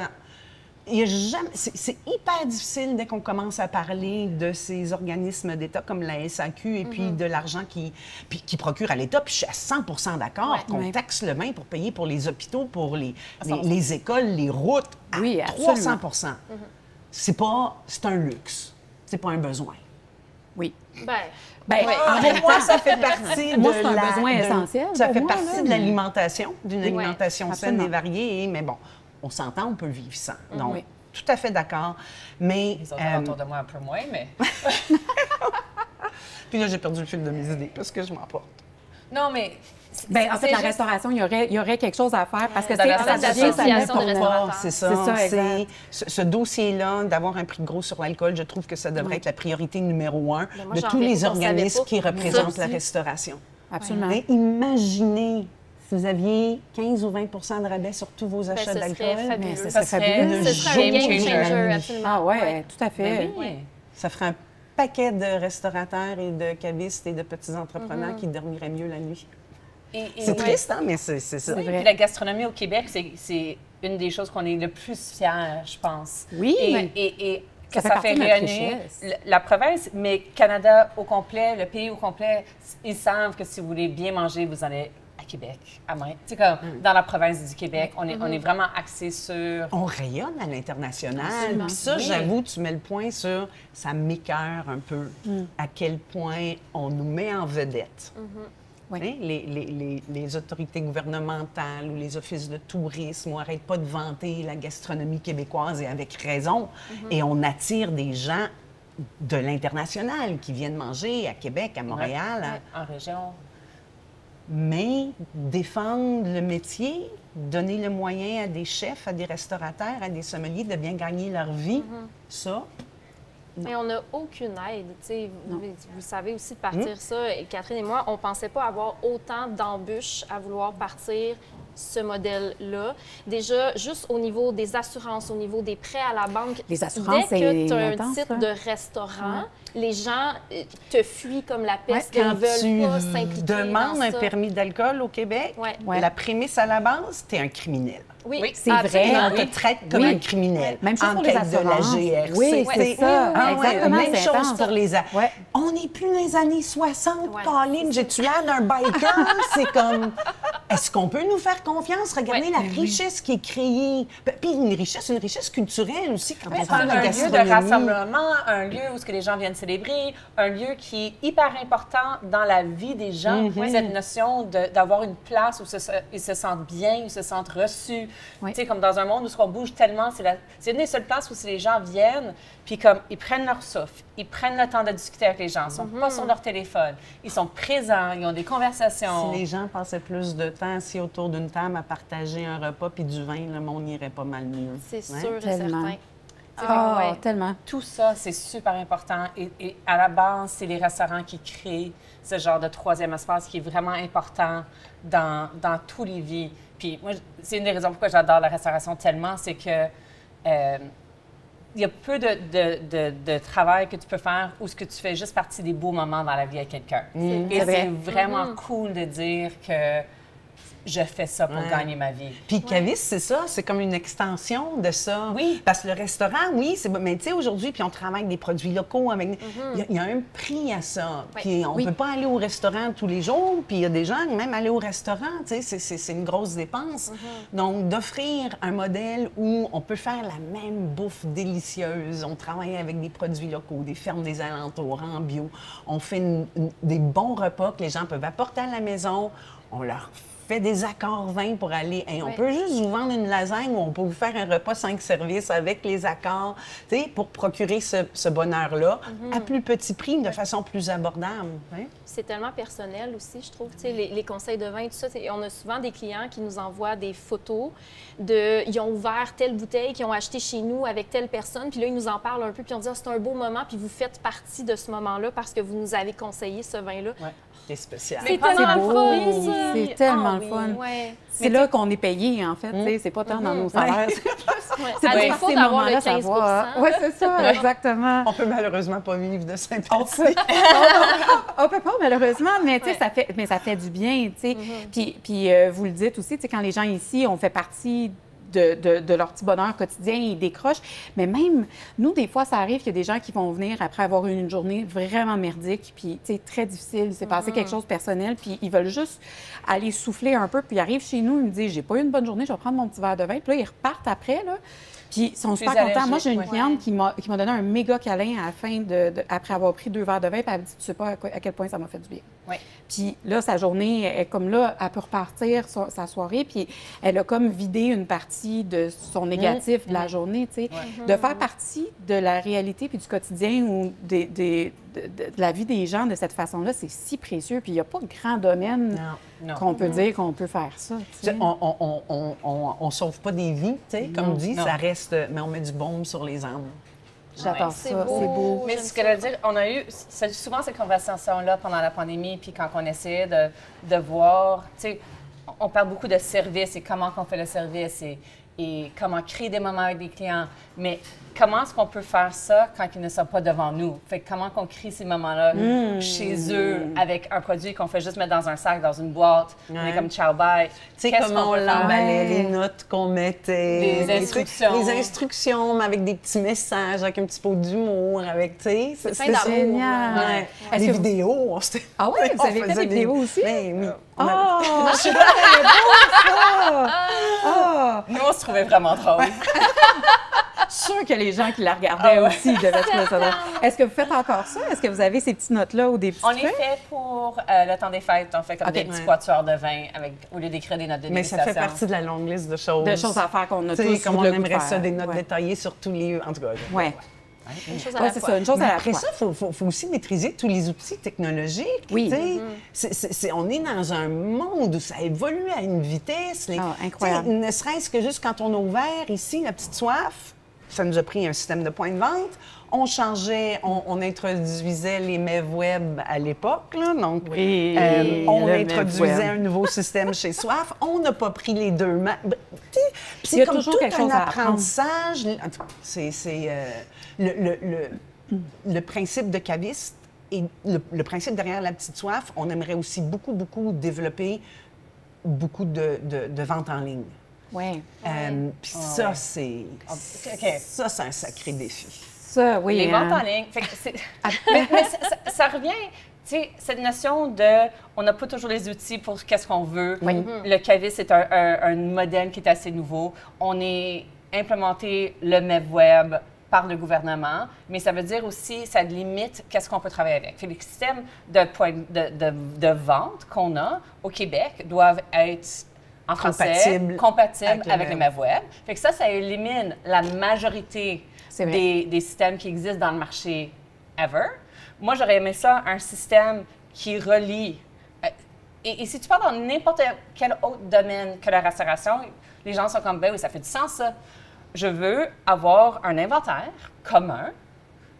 [SPEAKER 3] il y a jamais, c'est hyper difficile dès qu'on commence à parler de ces organismes d'État comme la SAQ et puis de l'argent qui procure à l'État. Puis je suis à 100 d'accord qu'on taxe le vin pour payer pour les hôpitaux, pour les écoles, les routes, à 300 C'est un luxe, c'est pas un besoin.
[SPEAKER 1] Oui.
[SPEAKER 3] Pour moi, ça fait partie
[SPEAKER 1] moi, c'est un besoin essentiel.
[SPEAKER 3] Ça fait
[SPEAKER 1] pour moi,
[SPEAKER 3] partie
[SPEAKER 1] là,
[SPEAKER 3] de l'alimentation, d'une alimentation saine
[SPEAKER 1] absolument.
[SPEAKER 3] et variée. Mais bon, on s'entend, on peut vivre sans. Donc, tout à fait d'accord. Mais.
[SPEAKER 2] Les autres autour de moi un peu moins, mais.
[SPEAKER 3] Puis là, j'ai perdu le fil de mes idées parce que je m'emporte.
[SPEAKER 2] Non, mais.
[SPEAKER 1] En fait, la restauration, il y aurait quelque chose à faire parce que
[SPEAKER 2] Dans la
[SPEAKER 1] ça devient
[SPEAKER 4] l'association de
[SPEAKER 1] ça
[SPEAKER 4] restaurateurs.
[SPEAKER 3] C'est ça.
[SPEAKER 1] C'est ça, exact.
[SPEAKER 3] Ce dossier-là, d'avoir un prix gros sur l'alcool, je trouve que ça devrait être la priorité numéro 1
[SPEAKER 4] Mais moi,
[SPEAKER 3] de
[SPEAKER 4] j'en
[SPEAKER 3] tous
[SPEAKER 4] reviens
[SPEAKER 3] les
[SPEAKER 4] pas qu'on savait
[SPEAKER 3] organismes
[SPEAKER 4] pas.
[SPEAKER 3] qui
[SPEAKER 4] Ça
[SPEAKER 3] représentent
[SPEAKER 4] aussi.
[SPEAKER 3] la restauration.
[SPEAKER 1] Absolument.
[SPEAKER 3] Mais imaginez si vous aviez 15 ou 20 de rabais sur tous vos achats
[SPEAKER 4] ce
[SPEAKER 3] d'alcool.
[SPEAKER 4] serait fabuleux.
[SPEAKER 1] Mais
[SPEAKER 2] Ça
[SPEAKER 1] serait
[SPEAKER 2] serait
[SPEAKER 1] fabuleux.
[SPEAKER 4] Ce serait un
[SPEAKER 3] game
[SPEAKER 4] game
[SPEAKER 3] changer.
[SPEAKER 4] changer, absolument.
[SPEAKER 1] Ah ouais, tout à fait.
[SPEAKER 2] Ben oui.
[SPEAKER 3] Ça ferait un paquet de restaurateurs et de cavistes et de petits entrepreneurs qui dormiraient mieux la nuit. C'est triste, hein, mais c'est ça.
[SPEAKER 1] C'est
[SPEAKER 2] Puis
[SPEAKER 1] vrai.
[SPEAKER 2] la gastronomie au Québec, c'est une des choses qu'on est le plus fiers, je pense.
[SPEAKER 1] Oui.
[SPEAKER 2] Et que
[SPEAKER 1] Ça fait
[SPEAKER 2] ça
[SPEAKER 1] partie
[SPEAKER 2] fait
[SPEAKER 1] de notre
[SPEAKER 2] rayonner
[SPEAKER 1] richesse.
[SPEAKER 2] la province, mais Canada au complet, le pays au complet, ils savent que si vous voulez bien manger, vous en allez à Québec, à Main. Tu sais, comme dans la province du Québec, on est vraiment axé sur...
[SPEAKER 3] On rayonne à l'international.
[SPEAKER 4] Absolument.
[SPEAKER 3] Puis ça,
[SPEAKER 2] Oui.
[SPEAKER 3] j'avoue, tu mets le point sur... Ça m'écoeure un peu à quel point on nous met en vedette.
[SPEAKER 1] Oui.
[SPEAKER 3] Hein, les autorités gouvernementales ou les offices de tourisme n'arrêtent pas de vanter la gastronomie québécoise et avec raison. Et on attire des gens de l'international qui viennent manger à Québec, à Montréal.
[SPEAKER 2] En région.
[SPEAKER 3] Mais défendre le métier, donner le moyen à des chefs, à des restaurateurs, à des sommeliers de bien gagner leur vie, ça,
[SPEAKER 4] Mais on n'a aucune aide. Tu sais, vous savez aussi de partir ça. Et Catherine et moi, on ne pensait pas avoir autant d'embûches à vouloir partir ce modèle-là. Déjà, juste au niveau des assurances, au niveau des prêts à la banque,
[SPEAKER 1] Les assurances,
[SPEAKER 4] dès que tu
[SPEAKER 1] c'est
[SPEAKER 4] as un
[SPEAKER 1] intense,
[SPEAKER 4] titre
[SPEAKER 1] là.
[SPEAKER 4] de restaurant, les gens te fuient comme la peste.
[SPEAKER 3] quand
[SPEAKER 4] Ils veulent pas
[SPEAKER 3] tu
[SPEAKER 4] s'impliquer
[SPEAKER 3] demandes
[SPEAKER 4] dans
[SPEAKER 3] un
[SPEAKER 4] ça.
[SPEAKER 3] permis d'alcool au Québec,
[SPEAKER 4] Ouais.
[SPEAKER 3] la prémisse à la base, tu es un criminel.
[SPEAKER 4] Oui,
[SPEAKER 1] c'est
[SPEAKER 4] absolument.
[SPEAKER 1] vrai.
[SPEAKER 3] On te traite comme un criminel.
[SPEAKER 1] Même chose
[SPEAKER 3] en
[SPEAKER 1] pour les
[SPEAKER 3] tête de la
[SPEAKER 1] assurances.
[SPEAKER 3] GRC.
[SPEAKER 1] Oui, c'est ça.
[SPEAKER 3] Ah ouais,
[SPEAKER 1] Exactement,
[SPEAKER 3] même
[SPEAKER 1] c'est
[SPEAKER 3] chose
[SPEAKER 1] intense.
[SPEAKER 3] pour les...
[SPEAKER 1] Ouais.
[SPEAKER 3] On n'est plus dans les années 60,
[SPEAKER 4] Ouais.
[SPEAKER 3] Colin. J'ai-tu l'air d'un biker? C'est comme... Est-ce qu'on peut nous faire confiance? Regardez
[SPEAKER 4] Ouais.
[SPEAKER 3] la richesse qui est créée. Puis une richesse culturelle aussi quand on
[SPEAKER 2] C'est
[SPEAKER 3] parle de
[SPEAKER 2] un lieu de
[SPEAKER 3] gastronomie.
[SPEAKER 2] rassemblement, un lieu où ce que les gens viennent célébrer, un lieu qui est hyper important dans la vie des gens. Cette notion d'avoir une place où ils se sentent bien, où ils se sentent reçus.
[SPEAKER 1] Oui.
[SPEAKER 2] Tu sais, comme dans un monde où on bouge tellement, c'est une des seules places où si les gens viennent, puis comme ils prennent leur souffle, ils prennent le temps de discuter avec les gens, ils sont pas sur leur téléphone, ils sont présents, ils ont des conversations.
[SPEAKER 3] Si les gens passaient plus de temps assis autour d'une table à partager un repas puis du vin, le monde irait pas mal mieux.
[SPEAKER 4] C'est
[SPEAKER 3] Ouais.
[SPEAKER 4] sûr et
[SPEAKER 1] Tellement.
[SPEAKER 4] certain.
[SPEAKER 1] Ah,
[SPEAKER 4] Ouais.
[SPEAKER 1] tellement.
[SPEAKER 2] Tout ça, c'est super important. Et à la base, c'est les restaurants qui créent ce genre de troisième espace qui est vraiment important dans tous les vies. Puis moi, c'est une des raisons pourquoi j'adore la restauration tellement, c'est que il y a peu de travail que tu peux faire où ce que tu fais juste partie des beaux moments dans la vie avec quelqu'un. Et
[SPEAKER 1] C'est vrai.
[SPEAKER 2] c'est vraiment cool de dire que je fais ça pour gagner ma vie.
[SPEAKER 3] Puis caviste, c'est ça, c'est comme une extension de ça.
[SPEAKER 2] Oui.
[SPEAKER 3] Parce que le restaurant, oui, c'est mais tu sais aujourd'hui, puis on travaille avec des produits locaux, avec il y a un prix à ça. Puis on peut pas aller au restaurant tous les jours, puis il y a des gens même aller au restaurant, tu sais, c'est une grosse dépense. Donc d'offrir un modèle où on peut faire la même bouffe délicieuse, on travaille avec des produits locaux, des fermes des alentours en bio, on fait des bons repas que les gens peuvent apporter à la maison, on leur fait des accords vins pour aller. Hey, on peut juste vous vendre une lasagne ou on peut vous faire un repas 5 services avec les accords, tu sais, pour procurer ce bonheur-là à plus petit prix, de façon plus abordable. Hein?
[SPEAKER 4] C'est tellement personnel aussi, je trouve. Tu sais, les conseils de vin, tout ça. On a souvent des clients qui nous envoient des photos de... Ils ont ouvert telle bouteille qu'ils ont acheté chez nous avec telle personne, puis là, ils nous en parlent un peu, puis on dit ah, c'est un beau moment, puis vous faites partie de ce moment-là parce que vous nous avez conseillé ce vin-là.
[SPEAKER 3] Ouais. C'est spécial.
[SPEAKER 4] C'est
[SPEAKER 2] pendant
[SPEAKER 4] tellement
[SPEAKER 2] le
[SPEAKER 4] le
[SPEAKER 2] fun,
[SPEAKER 4] fun, ça!
[SPEAKER 1] C'est tellement
[SPEAKER 2] Ah
[SPEAKER 1] le
[SPEAKER 2] oui.
[SPEAKER 1] fun.
[SPEAKER 4] Ouais.
[SPEAKER 1] C'est là qu'on est payé, en fait. Tu sais, c'est pas tant dans nos salaires.
[SPEAKER 4] Ouais.
[SPEAKER 1] C'est
[SPEAKER 4] À
[SPEAKER 1] pas
[SPEAKER 4] défaut
[SPEAKER 1] ces
[SPEAKER 4] d'avoir le
[SPEAKER 1] moments-là,
[SPEAKER 4] 15
[SPEAKER 1] Oui, c'est ça, exactement.
[SPEAKER 3] On peut malheureusement pas vivre de
[SPEAKER 1] On
[SPEAKER 3] sympathie.
[SPEAKER 1] peut pas, malheureusement, mais tu sais, ça fait du bien, tu sais. Puis vous le dites aussi, tu sais, quand les gens ici, on fait partie de leur petit bonheur quotidien, ils décrochent. Mais même, nous, des fois, ça arrive qu'il y a des gens qui vont venir après avoir eu une journée vraiment merdique, puis, tu sais, très difficile, il s'est passé quelque chose de personnel, puis ils veulent juste aller souffler un peu, puis ils arrivent chez nous, ils me disent, j'ai pas eu une bonne journée, je vais prendre mon petit verre de vin, puis là, ils repartent après, là. Puis ils sont super contents. Moi, j'ai une cliente qui m'a donné un méga câlin à la fin après avoir pris 2 verres de vin, puis elle me dit, tu sais pas à quel point ça m'a fait du bien.
[SPEAKER 2] Oui.
[SPEAKER 1] Puis là, sa journée, elle, comme là, elle peut repartir sa soirée, puis elle a comme vidé une partie de son négatif de la journée, tu sais. De faire partie de la réalité puis du quotidien ou de la vie des gens de cette façon-là, c'est si précieux. Puis il n'y a pas grand domaine qu'on peut dire qu'on peut faire ça.
[SPEAKER 3] On sauve pas des vies, tu sais, comme dit, ça reste, mais on met du baume sur les âmes.
[SPEAKER 1] J'adore ça, c'est beau.
[SPEAKER 2] Mais ce que je veux dire, on a eu souvent ces conversations-là pendant la pandémie, puis quand on essayait de voir, tu sais, on parle beaucoup de service et comment on fait le service et comment créer des moments avec des clients. Mais comment est-ce qu'on peut faire ça quand ils ne sont pas devant nous? Fait que comment qu'on crée ces moments-là chez eux avec un produit qu'on fait juste mettre dans un sac, dans une boîte, on est comme ciao bye.
[SPEAKER 3] Tu sais, comment on l'emballait, les notes qu'on mettait.
[SPEAKER 2] Les instructions.
[SPEAKER 3] Les instructions, mais avec des petits messages, avec un petit pot d'humour, avec, tu sais.
[SPEAKER 4] C'est génial.
[SPEAKER 3] Ouais. Les vidéos, on s'était...
[SPEAKER 1] Ah oui, vous avez fait des vidéos aussi?
[SPEAKER 3] Ben oui.
[SPEAKER 1] Oh, c'est beau, ça!
[SPEAKER 2] Nous, on se trouvait vraiment drôle.
[SPEAKER 1] Je suis sûre que les gens qui la regardaient aussi devaient trouver ça drôle. Est-ce que vous faites encore ça? Est-ce que vous avez ces petites notes-là ou des petits
[SPEAKER 2] On est fait pour le temps des fêtes. On fait comme des petits quatuors de vin au lieu d'écrire des notes de dégustation.
[SPEAKER 3] Mais ça fait partie de la longue liste de choses.
[SPEAKER 1] De choses à faire qu'on a tous.
[SPEAKER 3] Comme on aimerait ça, des notes détaillées sur tous les... En tout cas.
[SPEAKER 1] Oui.
[SPEAKER 4] Une chose à la fois.
[SPEAKER 1] Ça, une chose à la
[SPEAKER 3] Après
[SPEAKER 1] fois.
[SPEAKER 3] ça, il faut aussi maîtriser tous les outils technologiques.
[SPEAKER 1] Oui.
[SPEAKER 3] On est dans un monde où ça évolue à une vitesse.
[SPEAKER 1] Incroyable.
[SPEAKER 3] Ne serait-ce que juste quand on a ouvert ici la petite soif, ça nous a pris un système de points de vente. On changeait, on introduisait les MEV web à l'époque, là, donc on introduisait un nouveau système chez Soif. On n'a pas pris les deux mains. C'est comme tout un apprentissage. C'est le principe de caviste et le principe derrière la petite Soif. On aimerait aussi beaucoup développer beaucoup de ventes en ligne.
[SPEAKER 1] Oui.
[SPEAKER 3] Puis ça, c'est un sacré défi.
[SPEAKER 1] Ça, oui.
[SPEAKER 2] Les ventes en ligne. Fait que mais ça revient, tu sais, cette notion de on n'a pas toujours les outils pour qu'est-ce qu'on veut. Le caviste, c'est un modèle qui est assez nouveau. On est implémenté le MEV web par le gouvernement, mais ça veut dire aussi, ça limite qu'est-ce qu'on peut travailler avec. Fait que les systèmes de vente qu'on a au Québec doivent être en français, compatibles avec le MEV web. Fait que ça élimine la majorité des systèmes qui existent dans le marché ever. Moi, j'aurais aimé ça, un système qui relie. Et si tu parles dans n'importe quel autre domaine que la restauration, les gens sont comme, ben oui, ça fait du sens, ça. Je veux avoir un inventaire commun.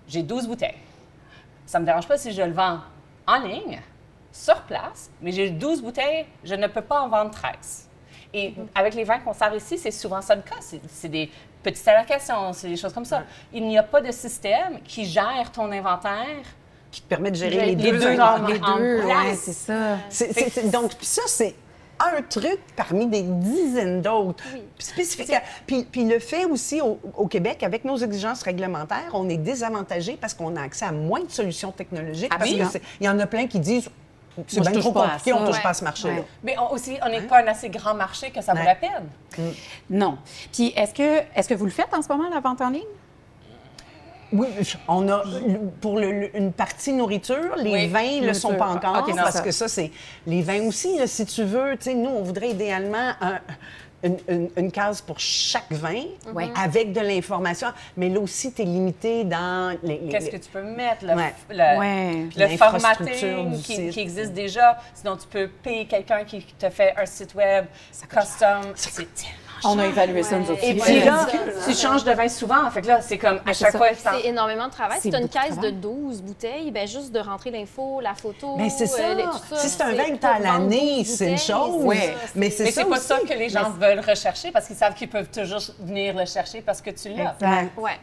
[SPEAKER 2] J'ai 12 bouteilles. Ça ne me dérange pas si je le vends en ligne, sur place, mais j'ai 12 bouteilles, je ne peux pas en vendre 13. Et avec les vins qu'on sert ici, c'est souvent ça le cas. C'est des petites allocations, c'est des choses comme ça. Il n'y a pas de système qui gère ton inventaire.
[SPEAKER 3] Qui te permet de gérer les deux
[SPEAKER 1] Oui, c'est ça.
[SPEAKER 3] Donc, ça, c'est un truc parmi des dizaines d'autres. Spécifiques. Puis le fait aussi, au Québec, avec nos exigences réglementaires, on est désavantagé parce qu'on a accès à moins de solutions technologiques. Parce qu'il y en a plein qui disent... C'est bien trop compliqué, on ne touche pas à ce marché-là.
[SPEAKER 2] Mais aussi, on n'est pas un assez grand marché que ça vaut la peine.
[SPEAKER 1] Non. Puis, est-ce que vous le faites en ce moment, la vente en ligne?
[SPEAKER 3] Oui, on a pour une partie nourriture, les vins ne le sont pas encore, parce que ça, c'est... Les vins aussi, là, si tu veux, tu sais, nous, on voudrait idéalement une case pour chaque vin, avec de l'information. Mais là aussi, tu es limité dans
[SPEAKER 2] Qu'est-ce que tu peux mettre? Le formatting qui existe déjà. Sinon, tu peux payer quelqu'un qui te fait un site web custom. C'est tellement
[SPEAKER 1] On a évalué ça, nous autres.
[SPEAKER 2] Et puis là, tu changes de vin souvent. Fait que là, c'est comme à chaque fois...
[SPEAKER 4] C'est énormément de travail. Si tu as une caisse de 12 bouteilles, bien, juste de rentrer l'info, la photo...
[SPEAKER 3] Mais c'est ça.
[SPEAKER 4] tout ça.
[SPEAKER 3] Si c'est un vin que tu as à l'année, c'est une chose. Mais c'est
[SPEAKER 2] pas ça que les gens veulent rechercher parce qu'ils savent qu'ils peuvent toujours venir le chercher parce que tu l'as.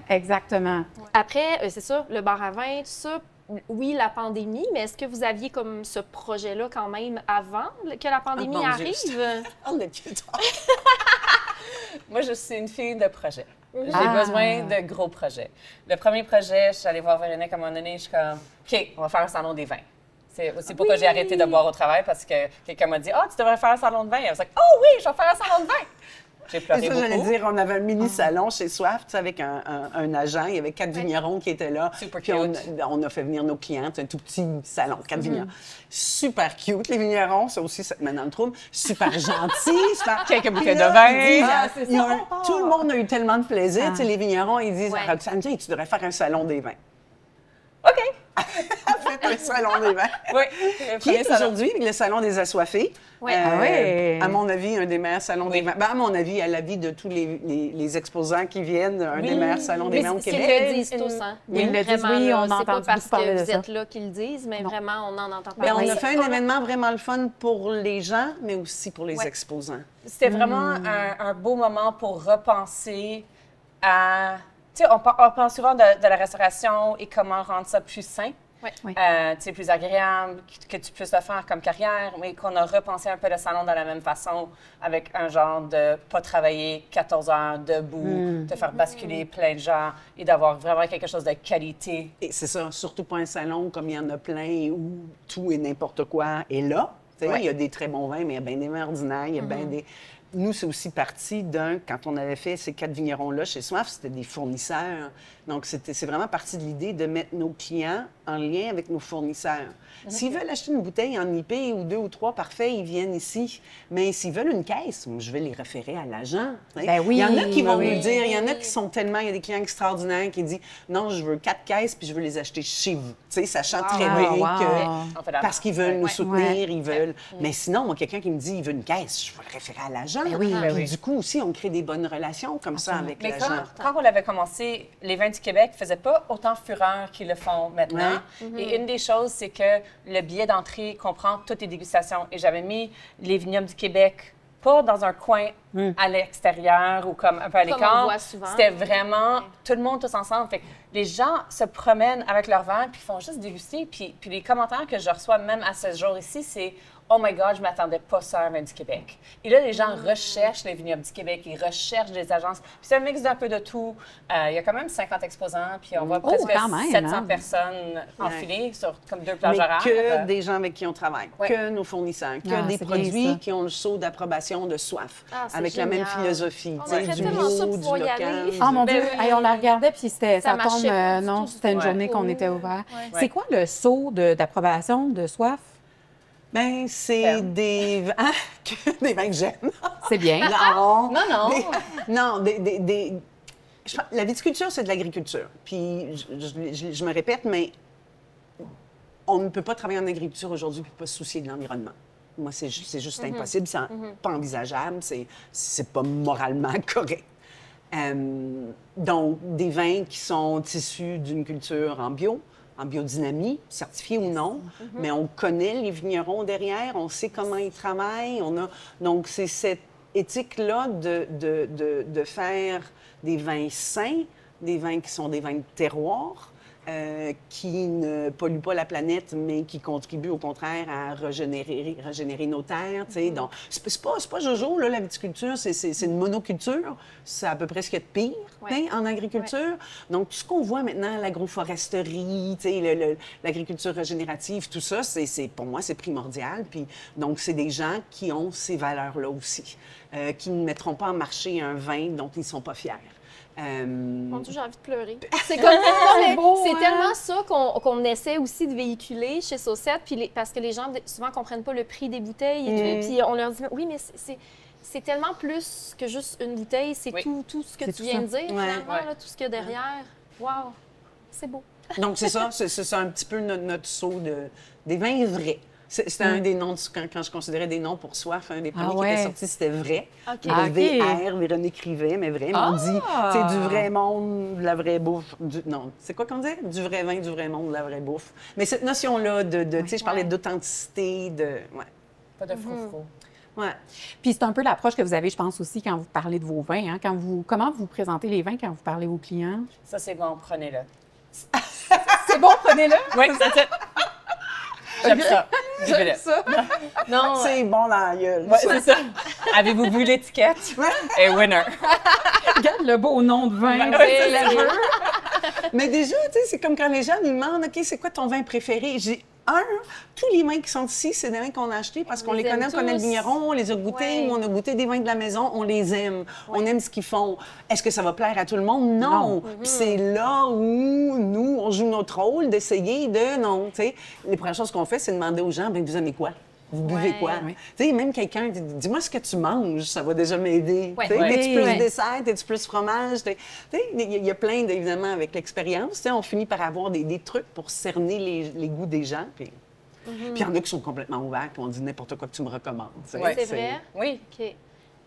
[SPEAKER 1] Exactement.
[SPEAKER 4] Après, c'est ça, le bar à vin, tout ça... Oui, la pandémie, mais est-ce que vous aviez comme ce projet-là quand même avant que la pandémie arrive?
[SPEAKER 2] Moi, je suis une fille de projet. J'ai besoin de gros projets. Le premier projet, je suis allée voir Véronique à un moment donné, je suis comme, OK, on va faire un salon des vins. C'est aussi pourquoi j'ai arrêté de boire au travail, parce que quelqu'un m'a dit, tu devrais faire un salon de vin. Et je me suis dit, oh oui, je vais faire un salon de vin. J'ai pleuré
[SPEAKER 3] C'est ça,
[SPEAKER 2] beaucoup.
[SPEAKER 3] j'allais dire, on avait un mini-salon chez Soif, tu sais, avec un agent. Il y avait 4 vignerons qui étaient là.
[SPEAKER 2] Super
[SPEAKER 3] Puis
[SPEAKER 2] cute.
[SPEAKER 3] on a fait venir nos clients. C'est un tout petit salon, 4 vignerons. Super cute, les vignerons. Ça aussi, ça te met dans le trouble. Super gentils. Super...
[SPEAKER 2] Quelques bouteilles
[SPEAKER 3] Puis là,
[SPEAKER 2] de vin.
[SPEAKER 3] ils disent,
[SPEAKER 1] Ah, c'est
[SPEAKER 3] ils
[SPEAKER 1] ça,
[SPEAKER 3] ont-
[SPEAKER 1] on part.
[SPEAKER 3] tout le monde a eu tellement de plaisir. Tu sais, les vignerons, ils disent,
[SPEAKER 4] Ouais.
[SPEAKER 3] Roxane, tiens, tu devrais faire un salon des vins.
[SPEAKER 2] OK.
[SPEAKER 3] Faites un salon des vins.
[SPEAKER 2] Oui.
[SPEAKER 3] Qui est aujourd'hui le salon des assoiffés.
[SPEAKER 4] Ouais.
[SPEAKER 1] Ah ouais.
[SPEAKER 3] À mon avis, un des meilleurs salons des vins. Ben, à mon avis, à l'avis de tous les exposants qui viennent, un des meilleurs salons des
[SPEAKER 4] Mais
[SPEAKER 3] vins au
[SPEAKER 4] c'est ce
[SPEAKER 3] Québec.
[SPEAKER 4] qu'ils le disent tous, hein?
[SPEAKER 1] Ils le disent,
[SPEAKER 4] Vraiment,
[SPEAKER 1] oui,
[SPEAKER 4] là,
[SPEAKER 1] on a
[SPEAKER 4] c'est pas
[SPEAKER 1] entendu
[SPEAKER 4] parce
[SPEAKER 1] beaucoup parler
[SPEAKER 4] que
[SPEAKER 1] de
[SPEAKER 4] vous
[SPEAKER 1] ça.
[SPEAKER 4] êtes là qu'ils le disent, mais vraiment, on en entend
[SPEAKER 3] Ben,
[SPEAKER 4] parler.
[SPEAKER 3] on a fait un événement vraiment le fun pour les gens, mais aussi pour les
[SPEAKER 4] Ouais.
[SPEAKER 3] exposants.
[SPEAKER 2] C'était vraiment un beau moment pour repenser à... Tu sais, on pense souvent de la restauration et comment rendre ça plus sain.
[SPEAKER 4] Ouais.
[SPEAKER 1] Oui.
[SPEAKER 2] Tu sais, plus agréable, que tu puisses le faire comme carrière, mais qu'on a repensé un peu le salon de la même façon, avec un genre de pas travailler 14 heures debout, te faire basculer plein de gens et d'avoir vraiment quelque chose de qualité.
[SPEAKER 3] Et c'est ça, surtout pas un salon comme il y en a plein où tout et n'importe quoi est là. Tu sais,
[SPEAKER 2] Ouais.
[SPEAKER 3] il y a des très bons vins, mais il y a bien des vins ordinaires, il y a bien des... Nous, c'est aussi parti quand on avait fait ces 4 vignerons-là chez Soif, c'était des fournisseurs. Donc, c'est vraiment parti de l'idée de mettre nos clients en lien avec nos fournisseurs. S'ils veulent acheter une bouteille en IP ou 2 ou 3, parfait, ils viennent ici. Mais s'ils veulent une caisse, je vais les référer à l'agent. Tu sais.
[SPEAKER 1] Ben oui,
[SPEAKER 3] Il y en a qui vont
[SPEAKER 1] oui,
[SPEAKER 3] nous
[SPEAKER 1] oui.
[SPEAKER 3] dire, il y en a qui sont tellement, il y a des clients extraordinaires qui disent, non, je veux 4 caisses puis je veux les acheter chez vous. Tu sais, sachant très
[SPEAKER 1] Wow,
[SPEAKER 3] bien
[SPEAKER 1] wow.
[SPEAKER 2] On fait la-
[SPEAKER 3] parce qu'ils veulent nous
[SPEAKER 2] Ouais.
[SPEAKER 3] soutenir, ils veulent. Mais sinon, moi, quelqu'un qui me dit, il veut une caisse, je vais le référer à l'agent.
[SPEAKER 1] oui, ben
[SPEAKER 3] Puis
[SPEAKER 2] oui.
[SPEAKER 3] du coup aussi, on crée des bonnes relations comme ça avec
[SPEAKER 2] Mais
[SPEAKER 3] l'agent.
[SPEAKER 2] quand on l'avait commencé, les vins du Québec ne faisaient pas autant fureur qu'ils le font maintenant. Et une des choses, c'est que le billet d'entrée comprend toutes les dégustations. Et j'avais mis les vignobles du Québec pas dans un coin à l'extérieur ou comme un peu à
[SPEAKER 4] Comme on
[SPEAKER 2] l'écart.
[SPEAKER 4] voit souvent.
[SPEAKER 2] C'était vraiment tout le monde tous ensemble. Fait que les gens se promènent avec leur vin puis font juste déguster. Puis les commentaires que je reçois même à ce jour ici, c'est « Oh my God, je m'attendais pas ça à un vin du Québec ». Et là, les gens recherchent les vignobles du Québec, ils recherchent des agences. Puis c'est un mix d'un peu de tout. Il y a quand même 50 exposants, puis on voit presque
[SPEAKER 1] quand même,
[SPEAKER 2] 700
[SPEAKER 1] hein?
[SPEAKER 2] personnes enfilées sur comme 2 plages
[SPEAKER 3] Mais
[SPEAKER 2] horaires.
[SPEAKER 3] que des gens avec qui on travaille,
[SPEAKER 2] Ouais.
[SPEAKER 3] que nos fournisseurs, que
[SPEAKER 1] Ah,
[SPEAKER 3] des
[SPEAKER 1] c'est bien
[SPEAKER 3] produits
[SPEAKER 1] ça.
[SPEAKER 3] qui ont le sceau d'approbation de Soif,
[SPEAKER 4] Ah, c'est
[SPEAKER 3] avec la même
[SPEAKER 4] génial.
[SPEAKER 3] philosophie,
[SPEAKER 4] On
[SPEAKER 3] tu sais,
[SPEAKER 4] aimerait
[SPEAKER 3] du
[SPEAKER 4] tellement ça
[SPEAKER 3] bio, du
[SPEAKER 4] pouvoir y
[SPEAKER 3] local.
[SPEAKER 4] aller.
[SPEAKER 1] Ah mon
[SPEAKER 4] Ben
[SPEAKER 1] Dieu,
[SPEAKER 4] oui.
[SPEAKER 1] Hey, on la regardait puis ça
[SPEAKER 4] Ça
[SPEAKER 1] tombe.
[SPEAKER 4] marchait pas du
[SPEAKER 1] Non,
[SPEAKER 4] tout.
[SPEAKER 1] c'était une
[SPEAKER 2] Ouais.
[SPEAKER 1] journée qu'on était ouvert.
[SPEAKER 4] Ouais.
[SPEAKER 1] C'est quoi le saut d'approbation de Soif?
[SPEAKER 3] Ben, c'est
[SPEAKER 2] Ferme.
[SPEAKER 3] des vins des vins que j'aime.
[SPEAKER 1] C'est bien.
[SPEAKER 3] Non,
[SPEAKER 2] Non, non.
[SPEAKER 3] non, je pense- la viticulture, c'est de l'agriculture. Puis, je me répète, mais on ne peut pas travailler en agriculture aujourd'hui et pas se soucier de l'environnement. Moi, c'est juste impossible, c'est pas envisageable, c'est pas moralement correct. Donc, des vins qui sont issus d'une culture en biodynamie, certifiée ou non, mais on connaît les vignerons derrière, on sait comment ils travaillent, donc c'est cette éthique-là de faire des vins sains, des vins qui sont des vins de terroir, qui ne polluent pas la planète, mais qui contribuent au contraire à régénérer nos terres. Tu sais. Donc, c'est pas jojo, là, la viticulture, c'est une monoculture. C'est à peu près ce qu'il y a de pire tu sais, en agriculture. Donc, tout ce qu'on voit maintenant, l'agroforesterie, tu sais, l'agriculture régénérative, tout ça, pour moi, c'est primordial. Puis, donc, c'est des gens qui ont ces valeurs-là aussi, qui ne mettront pas en marché un vin dont ils ne sont pas fiers.
[SPEAKER 4] Mon Dieu, j'ai envie de pleurer. C'est comme non, mais
[SPEAKER 1] beau,
[SPEAKER 4] c'est
[SPEAKER 1] hein?
[SPEAKER 4] tellement ça qu'on essaie aussi de véhiculer chez Saucette, puis parce que les gens souvent comprennent pas le prix des bouteilles, et puis on leur dit oui, mais c'est tellement plus que juste une bouteille, c'est
[SPEAKER 2] Oui.
[SPEAKER 4] tout ce que
[SPEAKER 1] C'est
[SPEAKER 4] tu
[SPEAKER 1] tout
[SPEAKER 4] viens
[SPEAKER 1] ça.
[SPEAKER 4] de dire
[SPEAKER 3] Ouais.
[SPEAKER 4] finalement, là, tout ce qu'il y a derrière. Wow, c'est beau.
[SPEAKER 3] Donc, c'est ça, c'est un petit peu notre saut des vins vrais. C'était un des noms, quand je considérais des noms pour Soif, un des premiers qui était sorti, c'était vrai.
[SPEAKER 4] OK.
[SPEAKER 3] Le
[SPEAKER 1] Ah, OK.
[SPEAKER 3] VR, Véronique Rivet, mais vrai. Mais on dit, c'est du vrai monde, de la vraie bouffe. Non, c'est quoi qu'on dit? Du vrai vin, du vrai monde, de la vraie bouffe. Mais cette notion-là tu sais, je parlais d'authenticité, ouais.
[SPEAKER 2] Pas de froufrou.
[SPEAKER 3] Ouais.
[SPEAKER 1] Puis c'est un peu l'approche que vous avez, je pense, aussi quand vous parlez de vos vins. Hein? Comment vous présentez les vins quand vous parlez aux clients?
[SPEAKER 2] Ça, c'est bon, prenez-le.
[SPEAKER 1] C'est bon, prenez-le.
[SPEAKER 2] Oui, c'est ça. J'aime ça. Buvez-le.
[SPEAKER 3] Ça,
[SPEAKER 2] Non,
[SPEAKER 3] c'est bon dans la gueule.
[SPEAKER 2] ouais, c'est ça. Avez-vous vu l'étiquette? Et winner.
[SPEAKER 1] Regarde le beau nom de vin.
[SPEAKER 2] Ouais,
[SPEAKER 1] c'est
[SPEAKER 2] c'est
[SPEAKER 1] le
[SPEAKER 3] Mais déjà, tu sais, c'est comme quand les gens nous demandent, OK, c'est quoi ton vin préféré? J'ai tous les vins qui sont ici, c'est des vins qu'on a achetés parce qu'on les
[SPEAKER 4] les
[SPEAKER 3] connaît,
[SPEAKER 4] aime
[SPEAKER 3] on connaît le
[SPEAKER 4] tous.
[SPEAKER 3] vigneron, on les a goûtés,
[SPEAKER 4] Ouais.
[SPEAKER 3] ou on a goûté des vins de la maison, on les aime, on aime ce qu'ils font. Est-ce que ça va plaire à tout le monde? Non. Puis c'est là où nous, on joue notre rôle d'essayer de, non, tu sais. Les premières choses qu'on fait, c'est demander aux gens, bien, vous aimez quoi? Vous buvez
[SPEAKER 4] Ouais.
[SPEAKER 3] quoi?
[SPEAKER 1] Oui.
[SPEAKER 3] Tu sais, même quelqu'un, dis-moi ce que tu manges, ça va déjà m'aider.
[SPEAKER 4] Ouais.
[SPEAKER 3] Tu sais,
[SPEAKER 4] Ouais.
[SPEAKER 3] T'es-tu plus
[SPEAKER 1] Ouais.
[SPEAKER 3] dessert, t'es-tu plus fromage? Tu sais, il y a plein, évidemment, avec l'expérience, tu sais, on finit par avoir des trucs pour cerner les goûts des gens. Puis il y en a qui sont complètement ouverts, puis on dit n'importe quoi que tu me recommandes. tu sais.
[SPEAKER 2] Ouais.
[SPEAKER 4] C'est vrai?
[SPEAKER 2] Oui.
[SPEAKER 4] OK.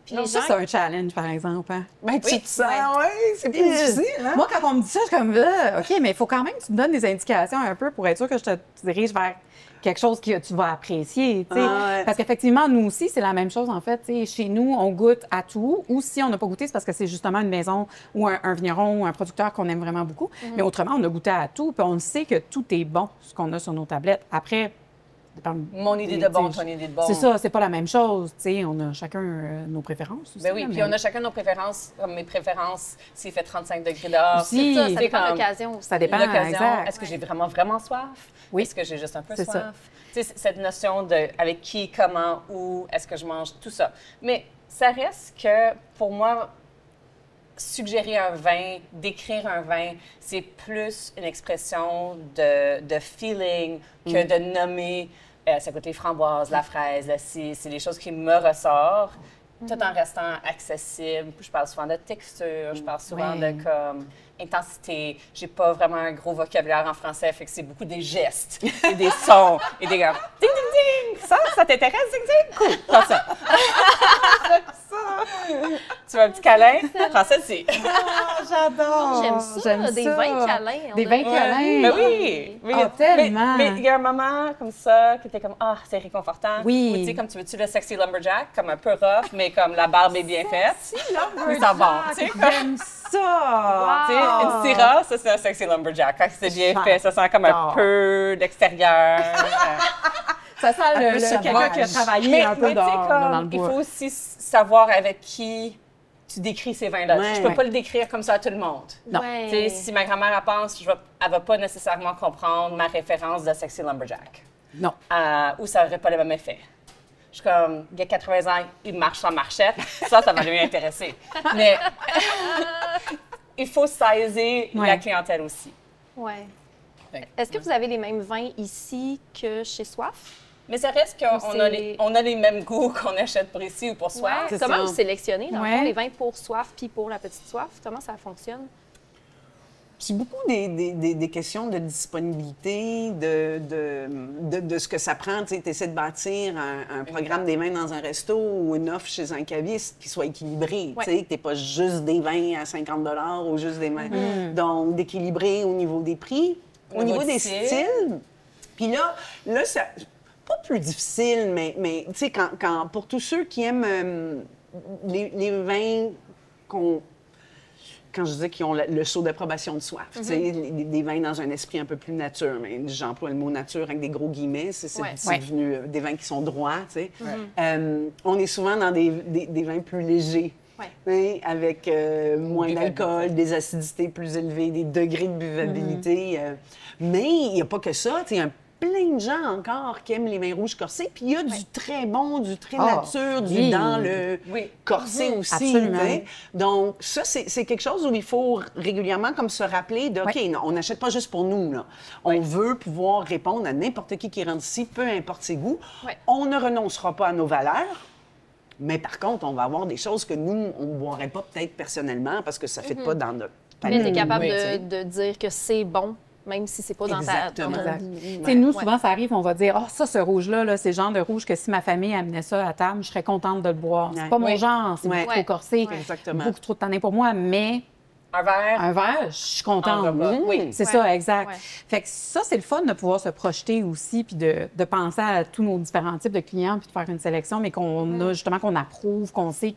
[SPEAKER 4] Puis
[SPEAKER 1] Non,
[SPEAKER 4] les
[SPEAKER 1] ça,
[SPEAKER 4] gens...
[SPEAKER 1] c'est un challenge, par exemple. Hein.
[SPEAKER 3] Ben, tu
[SPEAKER 2] Oui.
[SPEAKER 3] te sens, oui, c'est plus difficile. Hein?
[SPEAKER 1] Moi, quand on me dit ça, je suis comme, OK, mais il faut quand même que tu me donnes des indications un peu pour être sûr que je te dirige vers quelque chose que tu vas apprécier. Tu sais.
[SPEAKER 3] Ah ouais.
[SPEAKER 1] Parce qu'effectivement, nous aussi, c'est la même chose, en fait. Tu sais, chez nous, on goûte à tout. Ou si on n'a pas goûté, c'est parce que c'est justement une maison ou un vigneron ou un producteur qu'on aime vraiment beaucoup. Mais autrement, on a goûté à tout. Puis on sait que tout est bon, ce qu'on a sur nos tablettes. Après, dépend
[SPEAKER 2] Mon idée de bon, ton idée de bon.
[SPEAKER 1] c'est ça, c'est pas la même chose. Tu sais, on a chacun nos préférences aussi.
[SPEAKER 2] Ben oui,
[SPEAKER 1] là,
[SPEAKER 2] puis
[SPEAKER 1] mais
[SPEAKER 2] on a chacun nos préférences. Comme mes préférences, s'il fait 35 degrés dehors.
[SPEAKER 1] Aussi.
[SPEAKER 4] Ça
[SPEAKER 2] c'est
[SPEAKER 4] dépend de
[SPEAKER 2] comme
[SPEAKER 4] l'occasion aussi.
[SPEAKER 1] Ça dépend,
[SPEAKER 2] l'occasion.
[SPEAKER 1] exact.
[SPEAKER 2] Est-ce que j'ai vraiment, vraiment soif?
[SPEAKER 1] Oui.
[SPEAKER 2] Est-ce que j'ai juste un peu
[SPEAKER 1] C'est
[SPEAKER 2] soif?
[SPEAKER 1] ça.
[SPEAKER 2] Tu sais, cette notion de avec qui, comment, où, est-ce que je mange, tout ça. Mais ça reste que, pour moi, suggérer un vin, décrire un vin, c'est plus une expression de feeling que de nommer ça goûte les framboises, la fraise, la scie. C'est des choses qui me ressortent, tout en restant accessible. Je parle souvent de texture, je parle souvent
[SPEAKER 1] Ouais.
[SPEAKER 2] de comme intensité. J'ai pas vraiment un gros vocabulaire en français, fait que c'est beaucoup des gestes et des sons et des gars. Ding, ding, ding! Ça t'intéresse? Ding, ding! Cool! Prends ça. Tu veux un petit câlin? Prends ça aussi.
[SPEAKER 1] J'adore!
[SPEAKER 4] J'aime ça, des vins câlins.
[SPEAKER 1] Des vins câlins.
[SPEAKER 2] Ben oui!
[SPEAKER 1] Ah, tellement.
[SPEAKER 2] Mais il y a un moment comme ça qui était comme, ah, c'est réconfortant.
[SPEAKER 1] Oui.
[SPEAKER 2] Ou tu sais, comme tu veux-tu le sexy lumberjack, comme un peu rough, mais comme la barbe est bien faite.
[SPEAKER 1] Sexy
[SPEAKER 2] Oui, ça va. Tu sais, comme,
[SPEAKER 1] J'aime ça!
[SPEAKER 2] tu sais, une Syrah, ça, c'est un sexy lumberjack. Quand c'est bien fait, ça sent comme un
[SPEAKER 1] J'adore.
[SPEAKER 2] peu d'extérieur.
[SPEAKER 1] Ça sent
[SPEAKER 3] peu
[SPEAKER 1] quelqu'un qui a
[SPEAKER 3] sauvage.
[SPEAKER 1] travaillé un peu
[SPEAKER 2] tu sais,
[SPEAKER 1] dans le
[SPEAKER 2] il
[SPEAKER 1] bois.
[SPEAKER 2] faut aussi savoir avec qui tu décris ces vins-là.
[SPEAKER 3] Ouais.
[SPEAKER 2] Je peux pas le décrire comme ça à tout le monde.
[SPEAKER 1] Non.
[SPEAKER 4] Ouais.
[SPEAKER 2] Tu sais, si ma grand-mère elle pense, elle va pas nécessairement comprendre ma référence de sexy lumberjack.
[SPEAKER 1] Non.
[SPEAKER 2] Ou ça n'aurait pas le même effet. Je suis comme, il y a 80 ans, il marche sans marchette. Ça va lui intéresser. Mais il faut saisir
[SPEAKER 1] Ouais.
[SPEAKER 2] la clientèle aussi.
[SPEAKER 4] Ouais.
[SPEAKER 2] Ouais.
[SPEAKER 4] Est-ce que vous avez les mêmes vins ici que chez Soif?
[SPEAKER 2] Mais ça reste qu'on
[SPEAKER 4] c'est-
[SPEAKER 2] on a les mêmes goûts qu'on achète pour ici ou pour soi.
[SPEAKER 4] Ouais.
[SPEAKER 3] c'est
[SPEAKER 4] Comment
[SPEAKER 3] ça.
[SPEAKER 4] vous sélectionnez, dans le
[SPEAKER 1] Ouais.
[SPEAKER 4] fond, les vins pour Soif puis pour la petite Soif? Comment ça fonctionne?
[SPEAKER 3] C'est beaucoup des questions de disponibilité, de ce que ça prend. Tu essaies de bâtir un programme des vins dans un resto ou une offre chez un caviste qui soit équilibré.
[SPEAKER 4] Ouais.
[SPEAKER 3] Tu sais, que tu n'es pas juste des vins à 50 ou juste des vins. Donc, d'équilibrer au niveau des prix, au niveau des styles. Puis là ça, pas plus difficile, mais tu sais, pour tous ceux qui aiment les vins quand je dis qu'ils ont le saut d'approbation de soif, tu sais, des vins dans un esprit un peu plus nature, mais j'emploie le mot nature avec des gros guillemets, c'est
[SPEAKER 4] Ouais.
[SPEAKER 3] devenu des vins qui sont droits, tu sais. On est souvent dans des vins plus légers,
[SPEAKER 4] Ouais.
[SPEAKER 3] tu sais, avec moins
[SPEAKER 2] Buvabilité.
[SPEAKER 3] d'alcool, des acidités plus élevées, des degrés de buvabilité. Mais il n'y a pas que ça, tu sais, il y a plein de gens encore qui aiment les vins rouges corsés, puis il y a du très bon, du très
[SPEAKER 1] Ah,
[SPEAKER 3] nature, du
[SPEAKER 1] oui.
[SPEAKER 3] dans le
[SPEAKER 2] Oui.
[SPEAKER 3] corsé aussi.
[SPEAKER 1] Absolument.
[SPEAKER 3] tu sais. Donc, ça, c'est quelque chose où il faut régulièrement comme se rappeler de, OK, non, on n'achète pas juste pour nous. Là. On veut pouvoir répondre à n'importe qui rentre ici, peu importe ses goûts.
[SPEAKER 4] Ouais.
[SPEAKER 3] On ne renoncera pas à nos valeurs. Mais par contre, on va avoir des choses que nous, on ne boirait pas peut-être personnellement parce que ça ne fit pas dans notre
[SPEAKER 4] Mais tu es
[SPEAKER 3] palais.
[SPEAKER 4] capable
[SPEAKER 2] Oui,
[SPEAKER 4] de,
[SPEAKER 2] tu sais.
[SPEAKER 4] de dire que c'est bon, même si c'est pas dans
[SPEAKER 3] Exactement.
[SPEAKER 4] ta...
[SPEAKER 1] Exact.
[SPEAKER 4] dans-
[SPEAKER 1] Tu sais, nous,
[SPEAKER 4] Ouais.
[SPEAKER 1] souvent, ça arrive, on va dire, oh, ça, ce rouge-là, là, c'est le genre de rouge que si ma famille amenait ça à table, je serais contente de le boire. C'est
[SPEAKER 3] Ouais.
[SPEAKER 1] pas mon
[SPEAKER 2] Oui.
[SPEAKER 1] genre, c'est
[SPEAKER 3] Ouais.
[SPEAKER 1] beaucoup trop corsé,
[SPEAKER 4] Ouais.
[SPEAKER 3] Exactement.
[SPEAKER 1] beaucoup trop de tannin pour moi, mais
[SPEAKER 2] Un verre,
[SPEAKER 1] un verre, je suis
[SPEAKER 2] un
[SPEAKER 1] contente.
[SPEAKER 2] repas. Oui.
[SPEAKER 1] C'est
[SPEAKER 4] Ouais.
[SPEAKER 1] ça, exact.
[SPEAKER 4] Ouais.
[SPEAKER 1] Fait que ça, c'est le fun de pouvoir se projeter aussi, puis de penser à tous nos différents types de clients, puis de faire une sélection, mais qu'on a justement, qu'on approuve, qu'on sait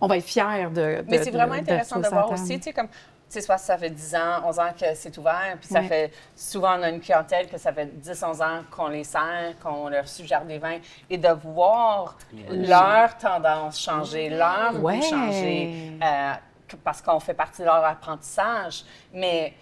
[SPEAKER 1] qu'on va être fiers de.
[SPEAKER 2] Mais c'est vraiment
[SPEAKER 1] de
[SPEAKER 2] intéressant de
[SPEAKER 1] trouver ça à
[SPEAKER 2] voir
[SPEAKER 1] table.
[SPEAKER 2] aussi, tu sais, comme Tu sais, soit ça fait 10 ans, 11 ans que c'est ouvert, puis ça fait souvent, on a une clientèle que ça fait 10, 11 ans qu'on les sert, qu'on leur suggère des vins, et de voir leur tendance changer, leur goût changer, parce qu'on fait partie de leur apprentissage. Mais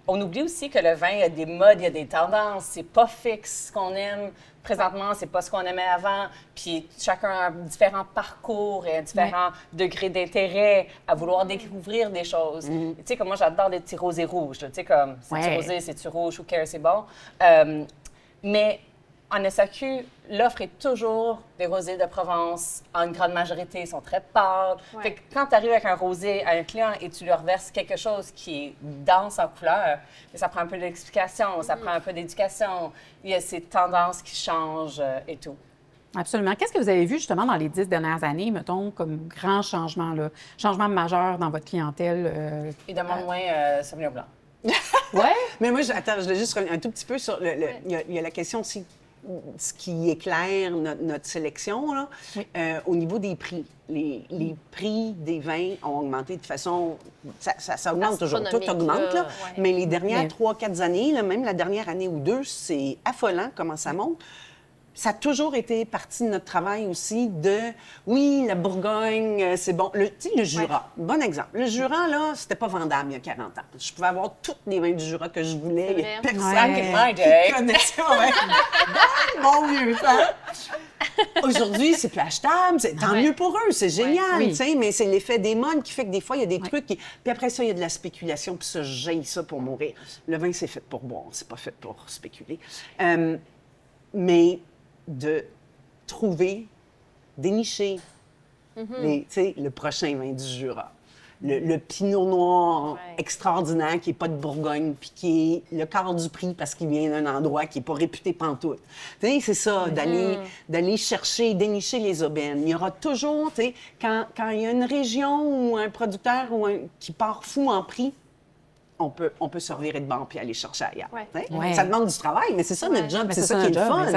[SPEAKER 2] on oublie aussi que le vin, il y a des modes, il y a des tendances, c'est pas fixe ce qu'on aime. Présentement, c'est pas ce qu'on aimait avant, puis chacun a un différent parcours et un différent degré d'intérêt à vouloir découvrir des choses. Tu sais, comme moi, j'adore des petits rosés rouges. Tu sais, comme, c'est-tu rosé, c'est-tu rouge, who cares, c'est bon. Mais en SAQ, l'offre est toujours des rosés de Provence. En une grande majorité, ils sont très pâles. Fait que quand tu arrives avec un rosé à un client et tu leur verses quelque chose qui est dense en couleur, ça prend un peu d'explication, ça prend un peu d'éducation. Il y a ces tendances qui changent et tout.
[SPEAKER 1] Absolument. Qu'est-ce que vous avez vu justement dans les 10 dernières années, mettons, comme grand changement, là, changement majeur dans votre clientèle?
[SPEAKER 2] Évidemment, moins Sauvignon blanc.
[SPEAKER 1] Ouais.
[SPEAKER 3] Mais moi, attends, je voulais juste revenir un tout petit peu sur il y a la question aussi, ce qui éclaire notre sélection, là, au niveau des prix. Les prix des vins ont augmenté de façon... Ça augmente toujours. Tout augmente, là. Mais les dernières 3-4 années, là, même la dernière année ou deux, c'est affolant comment ça monte. Ça a toujours été partie de notre travail aussi de, oui, la Bourgogne, c'est bon. Tu sais, le Jura, bon exemple. Le Jura, là, c'était pas vendable il y a 40 ans. Je pouvais avoir tous les vins du Jura que je voulais. Il y a personne qui connaissait mon vieux temps. Aujourd'hui, c'est plus achetable. Tant mieux pour eux, c'est génial, tu sais, mais c'est l'effet des modes qui fait que des fois, il y a des trucs qui... Puis après ça, il y a de la spéculation, puis ça, j'haïs ça pour mourir. Le vin, c'est fait pour boire, c'est pas fait pour spéculer. Mais de trouver, dénicher le prochain vin du Jura. Le pinot noir extraordinaire qui n'est pas de Bourgogne, puis qui est le quart du prix parce qu'il vient d'un endroit qui n'est pas réputé pantoute. C'est ça, d'aller chercher, dénicher les aubaines. Il y aura toujours, quand il y a une région ou un producteur qui part fou en prix, on peut se revirer de bord puis aller chercher ailleurs. Ça demande du travail, mais c'est ça notre job, c'est ça qui est le fun.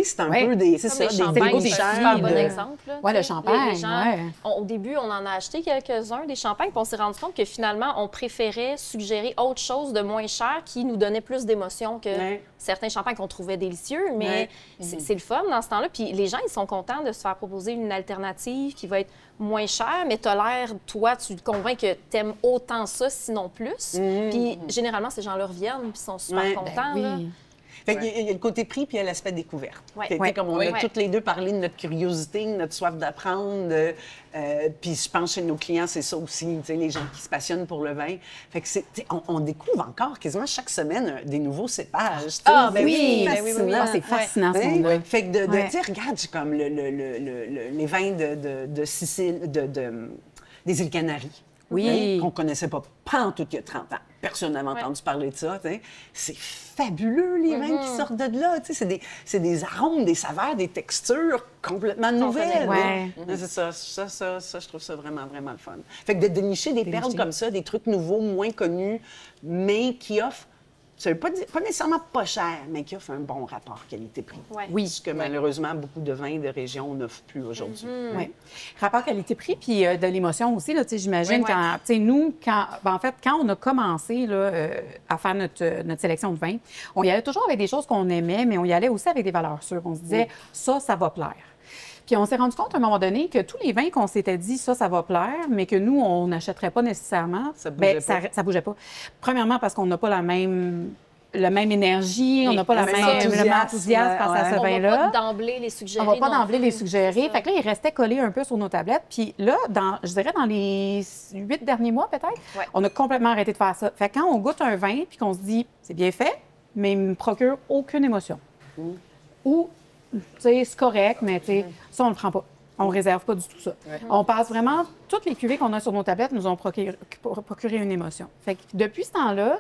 [SPEAKER 3] C'est un peu des... C'est ça, des
[SPEAKER 4] champagnes, bon exemple.
[SPEAKER 1] Oui, le champagne,
[SPEAKER 4] au début, on en a acheté quelques-uns, des champagnes, puis on s'est rendu compte que finalement, on préférait suggérer autre chose de moins cher qui nous donnait plus d'émotion que certains champagnes qu'on trouvait délicieux, mais c'est le fun dans ce temps-là. Puis les gens, ils sont contents de se faire proposer une alternative qui va être moins chère, mais tu as l'air, toi, tu te convaincs que tu aimes autant ça, sinon plus. Puis généralement, ces gens-là reviennent puis sont super contents. Là.
[SPEAKER 3] Fait qu'il y a le côté prix puis il y a l'aspect découverte. Comme on a toutes les deux parlé de notre curiosité, de notre soif d'apprendre. Puis je pense chez nos clients, c'est ça aussi, les gens qui se passionnent pour le vin. Fait que on découvre encore quasiment chaque semaine des nouveaux cépages.
[SPEAKER 1] C'est fascinant.
[SPEAKER 3] Fait que de dire, regarde, comme les vins de Sicile, des îles Canaries. Qu'on connaissait pas pantoute il y a 30 ans. Personne n'avait entendu parler de ça. C'est fabuleux, les vins qui sortent de là. C'est des arômes, des saveurs, des textures complètement nouvelles. C'est ça, je trouve ça vraiment, vraiment le fun. Fait que de dénicher des perles comme ça, des trucs nouveaux, moins connus, mais qui offrent, ça veut pas nécessairement pas cher, mais qui offre un bon rapport qualité-prix. Ce que malheureusement, beaucoup de vins de région n'offrent plus aujourd'hui.
[SPEAKER 1] Rapport qualité-prix, puis de l'émotion aussi. J'imagine quand on a commencé là, à faire notre sélection de vins, on y allait toujours avec des choses qu'on aimait, mais on y allait aussi avec des valeurs sûres. On se disait, ça va plaire. Puis on s'est rendu compte à un moment donné que tous les vins qu'on s'était dit, ça va plaire, mais que nous, on n'achèterait pas nécessairement, ça bougeait pas. Premièrement, parce qu'on n'a pas la même énergie, on n'a pas le même enthousiasme face à ce vin-là.
[SPEAKER 4] On va pas d'emblée les suggérer.
[SPEAKER 1] On va pas d'emblée les suggérer. Fait que là, il restait collé un peu sur nos tablettes. Puis là, je dirais dans les 8 derniers mois, peut-être, on a complètement arrêté de faire ça. Fait que quand on goûte un vin puis qu'on se dit, c'est bien fait, mais il me procure aucune émotion. Ou, tu sais, c'est correct, mais tu sais, ça, on le prend pas. On ne réserve pas du tout ça. On passe vraiment... Toutes les cuvées qu'on a sur nos tablettes nous ont procuré une émotion. Fait que depuis ce temps-là,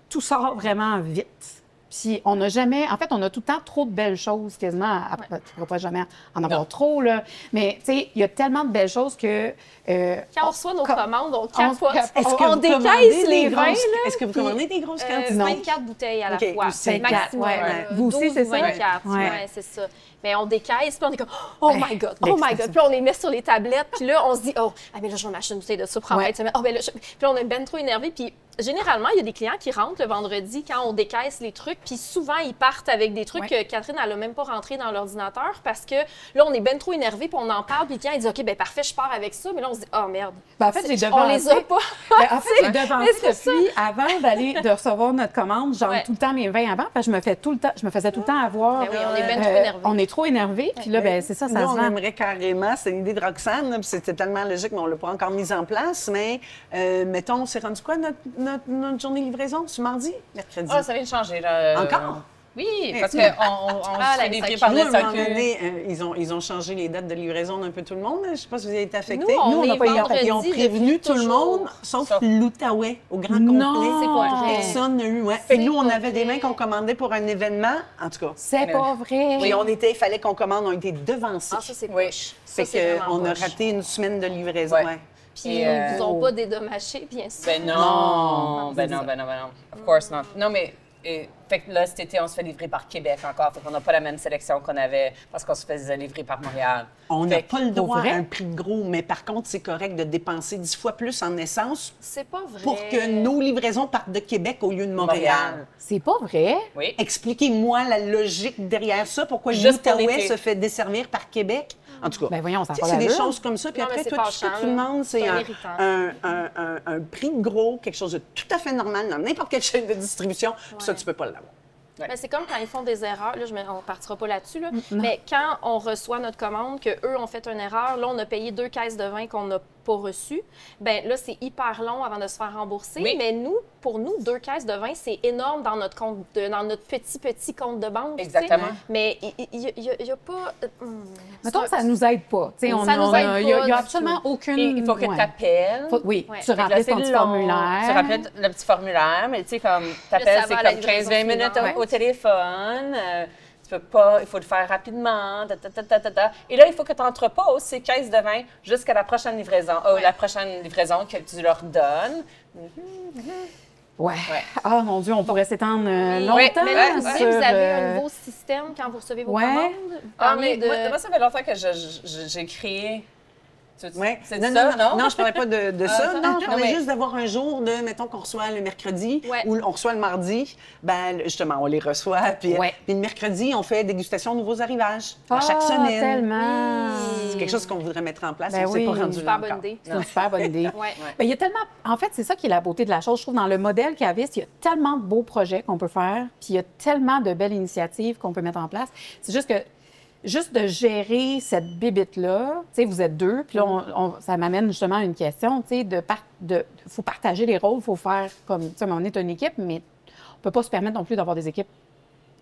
[SPEAKER 1] tout sort vraiment vite. Puis on n'a jamais, en fait, on a tout le temps trop de belles choses quasiment. Tu ne pourras pas jamais en avoir trop, là. Mais tu sais, il y a tellement de belles choses que...
[SPEAKER 4] Quand on reçoit nos commandes, on capote.
[SPEAKER 3] Est-ce que
[SPEAKER 4] on
[SPEAKER 3] vous
[SPEAKER 4] décaisse
[SPEAKER 3] commandez
[SPEAKER 4] les
[SPEAKER 3] des
[SPEAKER 4] vins,
[SPEAKER 3] grosses-
[SPEAKER 4] là.
[SPEAKER 3] Est-ce que vous commandez des grosses quantités?
[SPEAKER 4] 24 bouteilles à la
[SPEAKER 3] OK,
[SPEAKER 4] fois.
[SPEAKER 3] c'est
[SPEAKER 4] Maximum.
[SPEAKER 1] ouais. Vous aussi,
[SPEAKER 4] 12
[SPEAKER 1] c'est
[SPEAKER 4] ou
[SPEAKER 1] ça?
[SPEAKER 4] 24,
[SPEAKER 1] Ouais.
[SPEAKER 4] ouais, c'est ça. Mais on décaisse, puis on est comme « Oh my God, oh my God ». Puis on les met sur les tablettes, puis là, on se dit « Oh, ah, mais là, je vais m'acheter une bouteille de ça pour en fin de semaine. Oh, ben là, Puis là, on est ben trop énervé. Puis généralement, il y a des clients qui rentrent le vendredi quand on décaisse les trucs, puis souvent, ils partent avec des trucs que Catherine, elle n'a même pas rentré dans l'ordinateur parce que là, on est ben trop énervé, puis on en parle, puis le client, il dit « OK, ben parfait, je pars avec ça ». Mais là, on se dit « Oh merde,
[SPEAKER 1] Ben, en fait, j'ai
[SPEAKER 4] on les a pas. »
[SPEAKER 1] En fait, j'ai devancé
[SPEAKER 4] c'est ça.
[SPEAKER 1] depuis, avant de recevoir notre commande, j'entre tout le temps mes vins avant, parce que je me faisais tout le temps avoir.
[SPEAKER 4] Ben oui, on est ben trop énervé.
[SPEAKER 1] On est trop énervé, puis là, ben c'est ça, ça
[SPEAKER 3] Nous,
[SPEAKER 1] se
[SPEAKER 3] on
[SPEAKER 1] vend.
[SPEAKER 3] aimerait carrément, c'est une idée de Roxane, là, puis c'était tellement logique, mais on ne l'a pas encore mise en place. Mais mettons, c'est rendu quoi notre journée livraison? C'est mardi? Mercredi?
[SPEAKER 2] Ah, ça vient de changer, là.
[SPEAKER 3] Encore?
[SPEAKER 2] Oui,
[SPEAKER 3] Mais
[SPEAKER 2] parce
[SPEAKER 3] c'est-
[SPEAKER 2] qu'on
[SPEAKER 4] Ah,
[SPEAKER 2] se
[SPEAKER 4] la
[SPEAKER 2] fait livrer
[SPEAKER 4] SAQ.
[SPEAKER 2] par
[SPEAKER 3] Nous,
[SPEAKER 2] la
[SPEAKER 3] à un moment
[SPEAKER 2] SAQ.
[SPEAKER 3] donné, ils ont changé les dates de livraison d'un peu tout le monde. Je ne sais pas si vous avez été affectés.
[SPEAKER 4] Nous, on
[SPEAKER 1] n'a
[SPEAKER 4] est
[SPEAKER 1] pas eu-
[SPEAKER 4] vendredi
[SPEAKER 3] Ils ont prévenu
[SPEAKER 4] depuis
[SPEAKER 3] tout le
[SPEAKER 4] toujours.
[SPEAKER 3] monde, sauf
[SPEAKER 2] Sauf-
[SPEAKER 3] l'Outaouais, au grand
[SPEAKER 1] Non,
[SPEAKER 3] complet.
[SPEAKER 4] c'est pas vrai.
[SPEAKER 3] Personne n'a eu. Ouais.
[SPEAKER 4] C'est
[SPEAKER 3] Et nous, on
[SPEAKER 4] pas
[SPEAKER 3] avait des
[SPEAKER 4] vrai.
[SPEAKER 3] mains qu'on commandait pour un événement. En tout cas,
[SPEAKER 1] C'est pas vrai.
[SPEAKER 3] oui, il fallait qu'on commande, on était devancés.
[SPEAKER 4] Ah, ça, c'est
[SPEAKER 2] Oui.
[SPEAKER 4] poche.
[SPEAKER 3] Fait
[SPEAKER 4] Ça, c'est vraiment
[SPEAKER 3] qu'on a
[SPEAKER 4] poche.
[SPEAKER 3] raté une semaine de livraison.
[SPEAKER 2] Ouais.
[SPEAKER 3] Ouais.
[SPEAKER 4] Puis
[SPEAKER 2] Et,
[SPEAKER 4] ils vous ont pas dédommagé, bien sûr.
[SPEAKER 2] Ben non, ben non. Of course not. Non, mais fait que là, cet été, on se fait livrer par Québec encore. Fait qu'on n'a pas la même sélection qu'on avait parce qu'on se faisait livrer par Montréal.
[SPEAKER 3] On n'a
[SPEAKER 2] Fait
[SPEAKER 3] pas le
[SPEAKER 1] pour
[SPEAKER 3] droit
[SPEAKER 1] vrai?
[SPEAKER 3] à un prix de gros, mais par contre, c'est correct de dépenser 10 fois plus en essence
[SPEAKER 4] C'est pas vrai.
[SPEAKER 3] pour que nos livraisons partent de Québec au lieu de Montréal.
[SPEAKER 1] C'est pas vrai.
[SPEAKER 2] Oui.
[SPEAKER 3] Expliquez-moi la logique derrière ça. Pourquoi
[SPEAKER 2] Juste pour
[SPEAKER 3] l'Outaouais
[SPEAKER 2] l'été.
[SPEAKER 3] se fait desservir par Québec? En tout cas,
[SPEAKER 1] Ben voyons, ça a
[SPEAKER 3] tu
[SPEAKER 1] pas
[SPEAKER 3] sais, c'est des
[SPEAKER 1] d'allure.
[SPEAKER 3] choses comme ça. Puis
[SPEAKER 4] Non,
[SPEAKER 3] après,
[SPEAKER 4] mais c'est
[SPEAKER 3] toi, tout ce que
[SPEAKER 4] fâchant,
[SPEAKER 3] tu
[SPEAKER 4] là.
[SPEAKER 3] demandes, c'est
[SPEAKER 4] C'est
[SPEAKER 3] un,
[SPEAKER 4] irritant.
[SPEAKER 3] un prix de gros, quelque chose de tout à fait normal dans n'importe quelle chaîne de distribution. Puis ça, tu peux pas l'avoir.
[SPEAKER 4] Ben, c'est comme quand ils font des erreurs. Là, on partira pas là-dessus. Là. Mais quand on reçoit notre commande, qu'eux ont fait une erreur, là, on a payé 2 caisses de vin qu'on n'a pas reçues. Bien, là, c'est hyper long avant de se faire rembourser.
[SPEAKER 2] Oui.
[SPEAKER 4] Mais nous, pour nous, 2 caisses de vin, c'est énorme dans notre compte, dans notre petit compte de banque. tu sais.
[SPEAKER 2] Exactement.
[SPEAKER 4] Mais il y a pas.
[SPEAKER 1] Mettons, ça nous aide pas. Tu sais,
[SPEAKER 4] Ça nous aide
[SPEAKER 1] il y a
[SPEAKER 4] pas du
[SPEAKER 1] absolument aucune...
[SPEAKER 2] Et il faut que
[SPEAKER 1] ouais.
[SPEAKER 2] tu appelles.
[SPEAKER 1] Oui,
[SPEAKER 4] Ouais.
[SPEAKER 1] tu
[SPEAKER 2] Fait que là,
[SPEAKER 1] remplis
[SPEAKER 2] c'est
[SPEAKER 1] ton petit
[SPEAKER 2] long.
[SPEAKER 1] formulaire.
[SPEAKER 2] Tu remplis le petit formulaire, mais tu sais, comme,
[SPEAKER 4] ça
[SPEAKER 2] t'appelles,
[SPEAKER 4] va
[SPEAKER 2] c'est
[SPEAKER 4] à la
[SPEAKER 2] comme
[SPEAKER 4] livraison
[SPEAKER 2] 15-20 minutes
[SPEAKER 4] suivante.
[SPEAKER 2] au téléphone. Tu peux pas, il faut le faire rapidement. Et là, il faut que tu entreposes ces caisses de vin jusqu'à la prochaine livraison. La prochaine livraison que tu leur donnes.
[SPEAKER 1] Ouais.
[SPEAKER 2] Ouais.
[SPEAKER 1] Ah, mon Dieu, on pourrait s'étendre
[SPEAKER 4] Oui.
[SPEAKER 1] longtemps
[SPEAKER 4] Mais là, vous,
[SPEAKER 1] sur,
[SPEAKER 4] vous avez
[SPEAKER 1] euh,
[SPEAKER 4] un nouveau système quand vous recevez vos
[SPEAKER 1] ouais.
[SPEAKER 4] commandes? Vous
[SPEAKER 2] Ah,
[SPEAKER 4] parliez
[SPEAKER 2] mais moi, ça fait longtemps que j'ai créé.
[SPEAKER 3] Ouais.
[SPEAKER 2] C'est
[SPEAKER 3] non,
[SPEAKER 2] ça, non?
[SPEAKER 3] non, je parlais pas de ça.
[SPEAKER 2] ça?
[SPEAKER 3] Non, je parlais
[SPEAKER 2] mais-
[SPEAKER 3] juste d'avoir un jour de, mettons qu'on reçoit le mercredi
[SPEAKER 4] Ouais.
[SPEAKER 3] ou on reçoit le mardi. Ben justement, on les reçoit. Puis,
[SPEAKER 1] Ouais.
[SPEAKER 3] puis le mercredi, on fait dégustation de nouveaux arrivages à chaque semaine.
[SPEAKER 1] Tellement.
[SPEAKER 3] C'est quelque chose qu'on voudrait mettre en place.
[SPEAKER 1] Ben
[SPEAKER 3] on s'est
[SPEAKER 1] oui.
[SPEAKER 3] pas rendu là
[SPEAKER 4] Super bonne
[SPEAKER 3] encore.
[SPEAKER 4] idée.
[SPEAKER 1] C'est une super bonne idée.
[SPEAKER 4] Ouais.
[SPEAKER 1] Ben, il y a tellement... En fait, c'est ça qui est la beauté de la chose. Je trouve, dans le modèle Cavis, il y a tellement de beaux projets qu'on peut faire, puis il y a tellement de belles initiatives qu'on peut mettre en place. C'est juste que, juste de gérer cette bébite-là, tu sais, vous êtes deux, puis là, ça m'amène justement à une question, tu sais, faut partager les rôles, il faut faire comme, tu sais, on est une équipe, mais on peut pas se permettre non plus d'avoir des équipes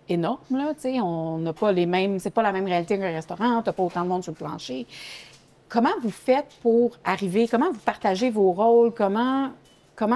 [SPEAKER 1] énormes, là, tu sais, on n'a pas les mêmes, c'est pas la même réalité qu'un restaurant, t'as pas autant de monde sur le plancher. Comment vous faites pour arriver, comment vous partagez vos rôles, comment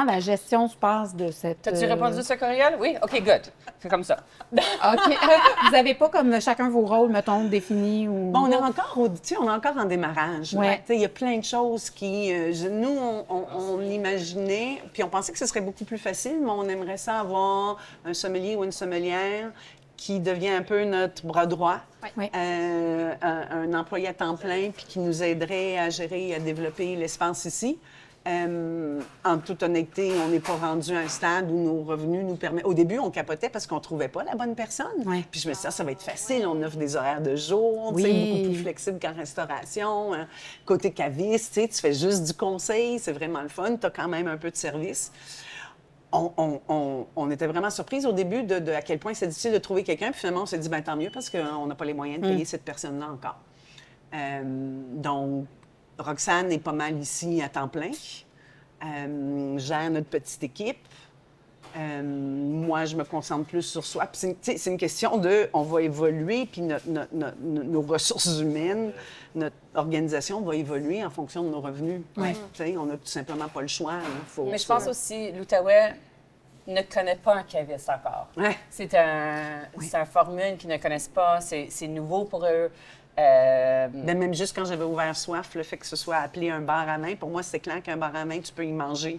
[SPEAKER 1] la gestion se passe de cette...
[SPEAKER 2] T'as-tu répondu à ce courriel? Oui? OK, good. C'est comme ça.
[SPEAKER 1] OK. Vous n'avez pas comme chacun vos rôles, mettons, définis ou...
[SPEAKER 3] Bon, on est encore on est encore en démarrage.
[SPEAKER 1] Ouais.
[SPEAKER 3] Tu sais, il y a plein de choses qui... nous, on imaginait, puis on pensait que ce serait beaucoup plus facile, mais on aimerait ça avoir un sommelier ou une sommelière qui devient un peu notre bras droit,
[SPEAKER 1] Ouais.
[SPEAKER 3] un employé à temps plein, puis qui nous aiderait à gérer et à développer l'espace ici. En toute honnêteté, on n'est pas rendu à un stade où nos revenus nous permettent... Au début, on capotait parce qu'on ne trouvait pas la bonne personne.
[SPEAKER 1] Ouais.
[SPEAKER 3] Puis je me suis dit, ça va être facile. On offre des horaires de jour, tu sais,
[SPEAKER 1] Oui.
[SPEAKER 3] beaucoup plus flexible qu'en restauration. Côté caviste, tu fais juste du conseil, c'est vraiment le fun. Tu as quand même un peu de service. On était vraiment surprise au début de à quel point c'est difficile de trouver quelqu'un. Puis finalement, on s'est dit, ben tant mieux parce qu'on n'a pas les moyens de payer cette personne-là encore. Donc, Roxane est pas mal ici à temps plein. Gère notre petite équipe. Moi, je me concentre plus sur soi. Puis c'est une question de, on va évoluer, puis nos ressources humaines, notre organisation va évoluer en fonction de nos revenus. Tu sais, on n'a tout simplement pas le choix.
[SPEAKER 2] Mais je pense aussi, l'Outaouais, ne connaît pas un caviste encore.
[SPEAKER 3] Ouais.
[SPEAKER 2] C'est un formule qu'ils ne connaissent pas, c'est nouveau pour eux.
[SPEAKER 3] Ben, même juste quand j'avais ouvert Soif, le fait que ce soit appelé un bar à main, pour moi, c'est clair qu'un bar à main, tu peux y manger.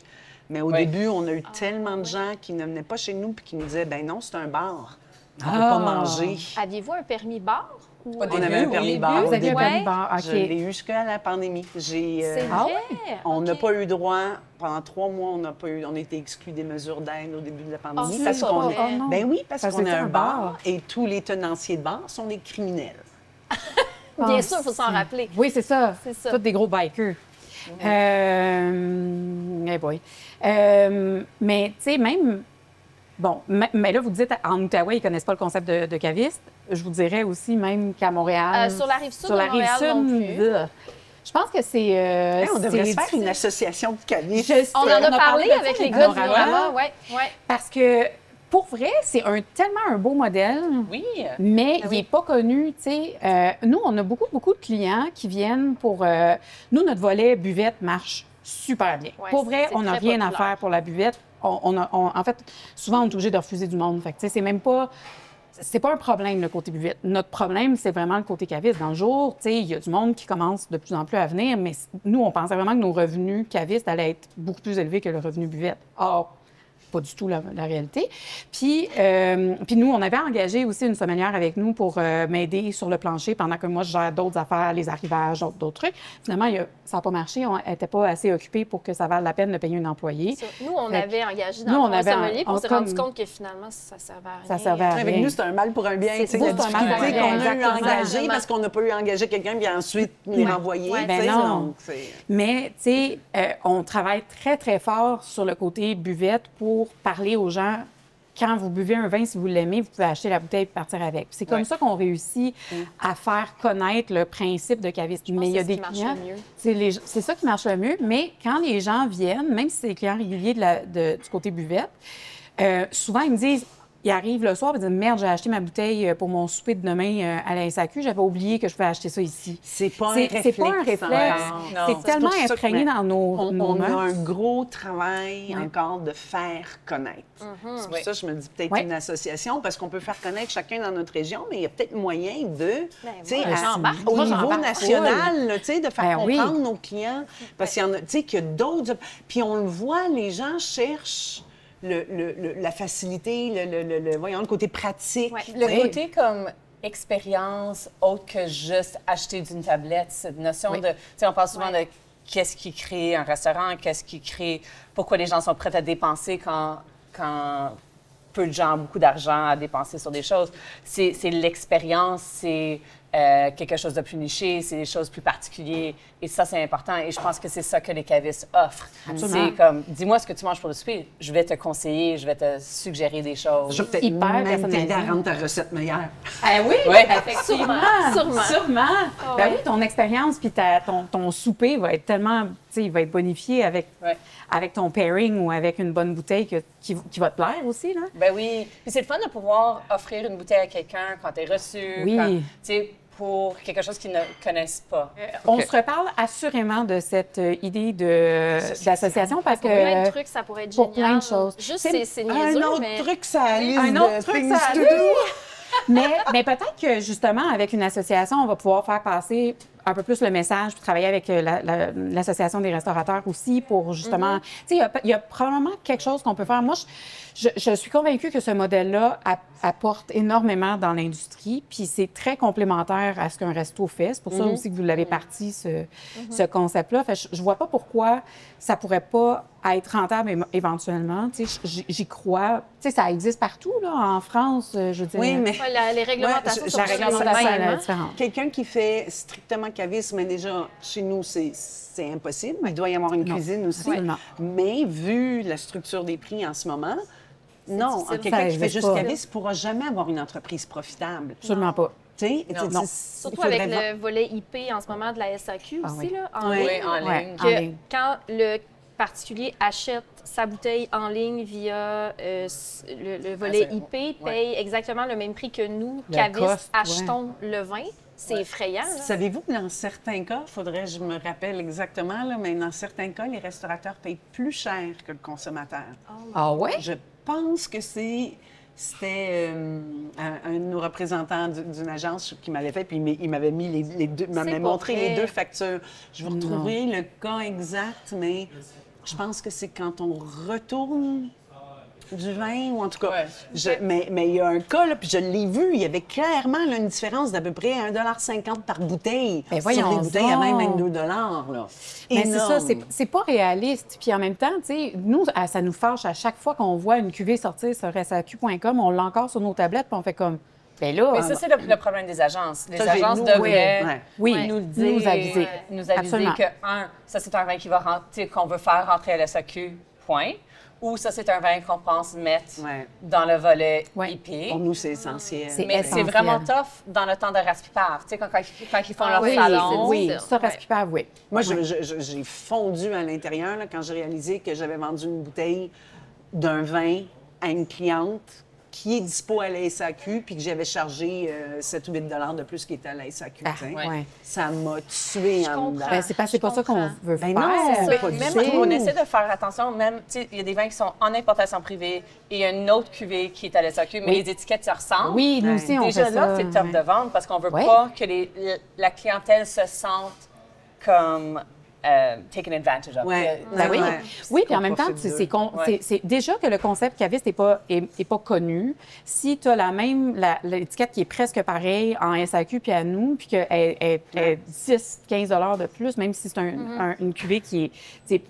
[SPEAKER 3] Mais au début, on a eu tellement de gens qui ne venaient pas chez nous puis qui nous disaient, ben non, c'est un bar. On ne peut pas manger.
[SPEAKER 4] Aviez-vous un permis bar? Ou...
[SPEAKER 2] Au
[SPEAKER 3] On avait un permis bar.
[SPEAKER 1] Vous
[SPEAKER 3] au
[SPEAKER 1] aviez un
[SPEAKER 3] début.
[SPEAKER 1] permis bar, OK.
[SPEAKER 3] Je l'ai eu jusqu'à la pandémie.
[SPEAKER 4] C'est vrai?
[SPEAKER 3] On n'a
[SPEAKER 4] OK.
[SPEAKER 3] pas eu droit, pendant 3 mois, on a été exclus des mesures d'aide au début de la pandémie.
[SPEAKER 4] c'est
[SPEAKER 3] parce
[SPEAKER 4] pas
[SPEAKER 3] qu'on
[SPEAKER 4] vrai.
[SPEAKER 1] Oh non.
[SPEAKER 3] Ben oui, parce
[SPEAKER 1] Parce
[SPEAKER 3] qu'on
[SPEAKER 1] que
[SPEAKER 3] est
[SPEAKER 1] c'est
[SPEAKER 3] un
[SPEAKER 1] un
[SPEAKER 3] bar
[SPEAKER 1] bar.
[SPEAKER 3] et tous les tenanciers de bar sont des criminels.
[SPEAKER 4] Bien sûr, il faut s'en rappeler.
[SPEAKER 1] Oui, c'est ça.
[SPEAKER 4] C'est ça.
[SPEAKER 1] Tous des gros bikers. Eh boy. Mais, tu sais, même... Bon, mais là, vous dites, en Outaouais, ils ne connaissent pas le concept de caviste. Je vous dirais aussi, même qu'à Montréal...
[SPEAKER 4] Sur la Rive-Sud
[SPEAKER 1] sur la
[SPEAKER 4] de Montréal non
[SPEAKER 1] Rive-Sud,
[SPEAKER 4] plus.
[SPEAKER 1] je pense que c'est...
[SPEAKER 3] Hey, on devrait se
[SPEAKER 1] c'est-
[SPEAKER 3] faire une association de cavistes.
[SPEAKER 1] Je sais,
[SPEAKER 4] On en a parlé
[SPEAKER 1] de ça
[SPEAKER 4] avec les
[SPEAKER 1] avec
[SPEAKER 4] gars du
[SPEAKER 1] Norama.
[SPEAKER 4] Norama, oui.
[SPEAKER 1] Parce que, pour vrai, c'est tellement un beau modèle.
[SPEAKER 2] Oui.
[SPEAKER 1] Mais
[SPEAKER 4] Ah
[SPEAKER 1] il n'est pas connu, tu sais. Nous, on a beaucoup de clients qui viennent pour... nous, notre volet buvette marche super bien.
[SPEAKER 4] Ouais,
[SPEAKER 1] pour vrai,
[SPEAKER 4] c'est
[SPEAKER 1] on n'a
[SPEAKER 4] très
[SPEAKER 1] rien à
[SPEAKER 4] populaire.
[SPEAKER 1] faire pour la buvette. En fait, souvent, on est obligé de refuser du monde. Fait que, tu sais, c'est même pas... C'est pas un problème, le côté buvette. Notre problème, c'est vraiment le côté caviste. Dans le jour, tu sais, il y a du monde qui commence de plus en plus à venir, mais nous, on pensait vraiment que nos revenus cavistes allaient être beaucoup plus élevés que le revenu buvette. Or, pas du tout la réalité. Puis nous, on avait engagé aussi une sommelière avec nous pour m'aider sur le plancher pendant que moi, je gère d'autres affaires, les arrivages, d'autres trucs. Finalement, ça n'a pas marché. On n'était pas assez occupés pour que ça vale la peine de payer une employée.
[SPEAKER 4] Ça. Nous, on
[SPEAKER 1] Fait que-
[SPEAKER 4] avait engagé
[SPEAKER 1] nous,
[SPEAKER 4] dans
[SPEAKER 1] on
[SPEAKER 4] le
[SPEAKER 1] avait
[SPEAKER 4] sommelier, puis on s'est
[SPEAKER 1] comme-
[SPEAKER 4] rendu compte que finalement, ça servait à rien.
[SPEAKER 1] Ça servait à
[SPEAKER 3] Avec
[SPEAKER 1] rien.
[SPEAKER 3] nous, c'est un mal pour un bien.
[SPEAKER 4] C'est
[SPEAKER 3] Tu sais,
[SPEAKER 4] ça,
[SPEAKER 3] la
[SPEAKER 4] c'est un mal pour un
[SPEAKER 3] difficulté
[SPEAKER 4] bien,
[SPEAKER 3] qu'on a eu à
[SPEAKER 1] exactement.
[SPEAKER 3] engager parce qu'on n'a pas eu à engager quelqu'un puis ensuite les renvoyer.
[SPEAKER 4] Ouais,
[SPEAKER 1] ben
[SPEAKER 3] tu sais,
[SPEAKER 1] non.
[SPEAKER 3] donc, c'est-
[SPEAKER 1] Mais, tu sais, on travaille très, très fort sur le côté buvette pour parler aux gens. Quand vous buvez un vin, si vous l'aimez, vous pouvez acheter la bouteille et partir avec. C'est comme ça qu'on réussit à faire connaître le principe de caviste. Mais il y a
[SPEAKER 4] c'est ce
[SPEAKER 1] des
[SPEAKER 4] qui marche
[SPEAKER 1] clients...
[SPEAKER 4] le mieux.
[SPEAKER 1] C'est ça qui marche le mieux. Mais quand les gens viennent, même si c'est des clients réguliers du côté buvette, souvent, ils me disent... Ils arrivent le soir et disent « Merde, j'ai acheté ma bouteille pour mon souper de demain à la SAQ. J'avais oublié que je pouvais acheter ça ici. »
[SPEAKER 3] C'est pas un réflexe.
[SPEAKER 1] C'est pas un réflexe.
[SPEAKER 3] encore.
[SPEAKER 2] Non.
[SPEAKER 1] C'est
[SPEAKER 2] C'est
[SPEAKER 1] tellement
[SPEAKER 3] pour ça que-
[SPEAKER 1] imprégné dans nos
[SPEAKER 3] On a
[SPEAKER 1] mœurs.
[SPEAKER 3] un gros travail encore de faire connaître. C'est pour
[SPEAKER 2] Oui.
[SPEAKER 3] ça que je me dis peut-être
[SPEAKER 1] Oui.
[SPEAKER 3] une association, parce qu'on peut faire connaître chacun dans notre région, mais il y a peut-être moyen de, tu sais,
[SPEAKER 4] moi, j'embarque.
[SPEAKER 3] au
[SPEAKER 4] Moi,
[SPEAKER 3] niveau
[SPEAKER 1] j'embarque
[SPEAKER 3] national, là, tu sais, de faire
[SPEAKER 1] Ben oui.
[SPEAKER 3] comprendre nos clients, parce qu'il y en a, tu sais, qu'il y a d'autres. Puis on le voit, les gens cherchent la facilité, voyons, le côté pratique.
[SPEAKER 4] Ouais.
[SPEAKER 2] Le
[SPEAKER 3] tu sais.
[SPEAKER 2] côté comme expérience autre que juste acheter d'une tablette, cette notion de, tu sais, on parle souvent de qu'est-ce qui crée un restaurant, qu'est-ce qui crée, pourquoi les gens sont prêts à dépenser quand peu de gens ont beaucoup d'argent à dépenser sur des choses. C'est l'expérience, c'est quelque chose de plus niché, c'est des choses plus particulières. Et ça, c'est important. Et je pense que c'est ça que les cavistes offrent.
[SPEAKER 1] Absolument.
[SPEAKER 2] C'est comme, dis-moi ce que tu manges pour le souper, je vais te conseiller, je vais te suggérer des choses.
[SPEAKER 3] Je vais peut-être
[SPEAKER 1] Hyper
[SPEAKER 3] même
[SPEAKER 1] personnalisé.
[SPEAKER 3] t'aider à rendre ta recette meilleure.
[SPEAKER 1] Ah oui,
[SPEAKER 2] Ouais.
[SPEAKER 1] effectivement.
[SPEAKER 4] Sûrement.
[SPEAKER 1] Sûrement. Ben oui, ton expérience puis ton souper va être tellement, tu sais, il va être bonifié avec,
[SPEAKER 2] Ouais.
[SPEAKER 1] avec ton pairing ou avec une bonne bouteille qui va te plaire aussi, là.
[SPEAKER 2] Ben oui. Puis c'est le fun de pouvoir offrir une bouteille à quelqu'un quand t'es reçu,
[SPEAKER 1] Oui.
[SPEAKER 2] quand, tu sais, pour quelque chose qu'ils ne connaissent pas.
[SPEAKER 1] On se reparle assurément de cette idée d'association parce que...
[SPEAKER 4] Pour plein de trucs, ça pourrait être
[SPEAKER 1] pour
[SPEAKER 4] génial.
[SPEAKER 1] plein de choses.
[SPEAKER 4] Juste,
[SPEAKER 1] C'est-
[SPEAKER 4] c'est
[SPEAKER 3] Un
[SPEAKER 4] niaiseux,
[SPEAKER 3] autre
[SPEAKER 4] mais...
[SPEAKER 3] truc, ça a liste
[SPEAKER 1] Un autre
[SPEAKER 3] de
[SPEAKER 1] truc,
[SPEAKER 3] things
[SPEAKER 1] ça a
[SPEAKER 3] to
[SPEAKER 1] liste.
[SPEAKER 3] do.
[SPEAKER 1] Mais peut-être que, justement, avec une association, on va pouvoir faire passer un peu plus le message, puis travailler avec l'Association des restaurateurs aussi pour, justement... Tu sais, il y a probablement quelque chose qu'on peut faire. Moi, je suis convaincue que ce modèle-là apporte énormément dans l'industrie, puis c'est très complémentaire à ce qu'un resto fait. C'est pour ça aussi que vous l'avez parti, ce concept-là. Fait que je vois pas pourquoi ça pourrait pas être rentable éventuellement. Tu sais, j'y crois. Tu sais, ça existe partout, là, en France, je veux dire.
[SPEAKER 3] Oui, mais
[SPEAKER 4] Ouais, les réglementations
[SPEAKER 3] Ouais,
[SPEAKER 4] sont
[SPEAKER 1] La
[SPEAKER 4] plus
[SPEAKER 1] réglementation,
[SPEAKER 4] les
[SPEAKER 1] elle
[SPEAKER 4] mêmes,
[SPEAKER 1] est
[SPEAKER 4] hein.
[SPEAKER 1] différente.
[SPEAKER 3] quelqu'un qui fait strictement cavisme, mais déjà, chez nous, c'est impossible. Il doit y avoir une cuisine aussi.
[SPEAKER 1] Absolument.
[SPEAKER 3] Mais vu la structure des prix en ce moment, non,
[SPEAKER 4] difficile.
[SPEAKER 3] quelqu'un
[SPEAKER 1] Ça
[SPEAKER 3] qui fait
[SPEAKER 1] existe
[SPEAKER 3] juste
[SPEAKER 1] pas.
[SPEAKER 3] cavisme ne pourra jamais avoir une entreprise profitable.
[SPEAKER 1] Absolument pas.
[SPEAKER 3] Tu sais,
[SPEAKER 1] Non.
[SPEAKER 4] Surtout avec le volet IP en ce moment de la SAQ
[SPEAKER 1] Ah
[SPEAKER 4] aussi,
[SPEAKER 1] oui.
[SPEAKER 4] là, en
[SPEAKER 3] Oui.
[SPEAKER 4] ligne.
[SPEAKER 2] Oui, en
[SPEAKER 1] Ouais,
[SPEAKER 2] ligne.
[SPEAKER 1] en
[SPEAKER 4] Que
[SPEAKER 1] ligne.
[SPEAKER 4] quand le particulier achète sa bouteille en ligne via le volet
[SPEAKER 2] c'est-
[SPEAKER 4] IP, paye exactement le même prix que nous,
[SPEAKER 1] Le
[SPEAKER 4] cavistes,
[SPEAKER 1] cost, ouais.
[SPEAKER 4] achetons le vin. C'est effrayant. là.
[SPEAKER 3] Savez-vous que dans certains cas, faudrait que je me rappelle exactement, là, mais dans certains cas, les restaurateurs payent plus cher que le consommateur.
[SPEAKER 1] Ah ouais?
[SPEAKER 3] Je pense que c'était un de nos représentants d'une agence qui m'avait fait, puis il m'avait mis les deux, m'avait montré les deux factures. Je vais retrouver le cas exact, mais je pense que c'est quand on retourne du vin, ou en tout cas, mais il y a un cas, là, puis je l'ai vu, il y avait clairement là, une différence d'à peu près 1,50 $ par bouteille.
[SPEAKER 1] Ben
[SPEAKER 3] sur des
[SPEAKER 1] voyons
[SPEAKER 3] bouteilles à
[SPEAKER 1] donc.
[SPEAKER 3] 22 $. Là.
[SPEAKER 1] Mais c'est ça,
[SPEAKER 3] Énorme.
[SPEAKER 1] c'est pas réaliste. Puis en même temps, tu sais, nous, ça nous fâche à chaque fois qu'on voit une cuvée sortir sur SAQ.com, on l'a encore sur nos tablettes, puis on fait comme, ben là...
[SPEAKER 2] Mais ça, c'est le problème des agences. Les
[SPEAKER 3] Ça,
[SPEAKER 2] agences
[SPEAKER 3] nous,
[SPEAKER 2] devraient
[SPEAKER 1] oui,
[SPEAKER 2] nous le dire,
[SPEAKER 1] nous aviser.
[SPEAKER 2] nous aviser
[SPEAKER 1] Absolument.
[SPEAKER 2] que, ça, c'est un vin qui va rentrer, qu'on veut faire rentrer à la SAQ, point. Ou ça, c'est un vin qu'on pense mettre dans le volet IP.
[SPEAKER 3] Pour nous, c'est essentiel.
[SPEAKER 2] Mais c'est vraiment tough dans le temps de Raspipave. Tu sais, quand ils font leur
[SPEAKER 1] oui,
[SPEAKER 2] salon.
[SPEAKER 1] oui, ça, Raspipave, oui.
[SPEAKER 3] Moi, j'ai fondu à l'intérieur là, quand j'ai réalisé que j'avais vendu une bouteille d'un vin à une cliente qui est dispo à la SAQ, puis que j'avais chargé 7 ou 8 $ de plus qui était à la SAQ. tu sais.
[SPEAKER 1] Ouais.
[SPEAKER 3] Ça m'a tué en dedans.
[SPEAKER 1] Ben, c'est pas ça qu'on veut
[SPEAKER 3] Ben
[SPEAKER 1] faire.
[SPEAKER 3] non, pas du
[SPEAKER 2] Même
[SPEAKER 3] tout.
[SPEAKER 2] on essaie de faire attention, même, tu sais, il y a des vins qui sont en importation privée et il y a une autre cuvée qui est à la SAQ, mais les étiquettes se ressemblent.
[SPEAKER 1] Oui, nous aussi, on
[SPEAKER 2] Déjà
[SPEAKER 1] fait
[SPEAKER 2] là,
[SPEAKER 1] ça.
[SPEAKER 2] c'est top
[SPEAKER 1] ouais.
[SPEAKER 2] de vendre parce qu'on veut
[SPEAKER 1] Ouais.
[SPEAKER 2] pas que la clientèle se sente comme taken advantage of.
[SPEAKER 3] Ouais.
[SPEAKER 1] Ben oui,
[SPEAKER 3] Ouais.
[SPEAKER 1] oui, puis en même
[SPEAKER 3] Qu'on
[SPEAKER 1] temps,
[SPEAKER 3] profite d'eux.
[SPEAKER 1] c'est déjà que le concept caviste n'est pas connu. Si tu as l'étiquette qui est presque pareille en SAQ puis à nous, puis qu'elle est 10-15 $ de plus, même si c'est une cuvée qui est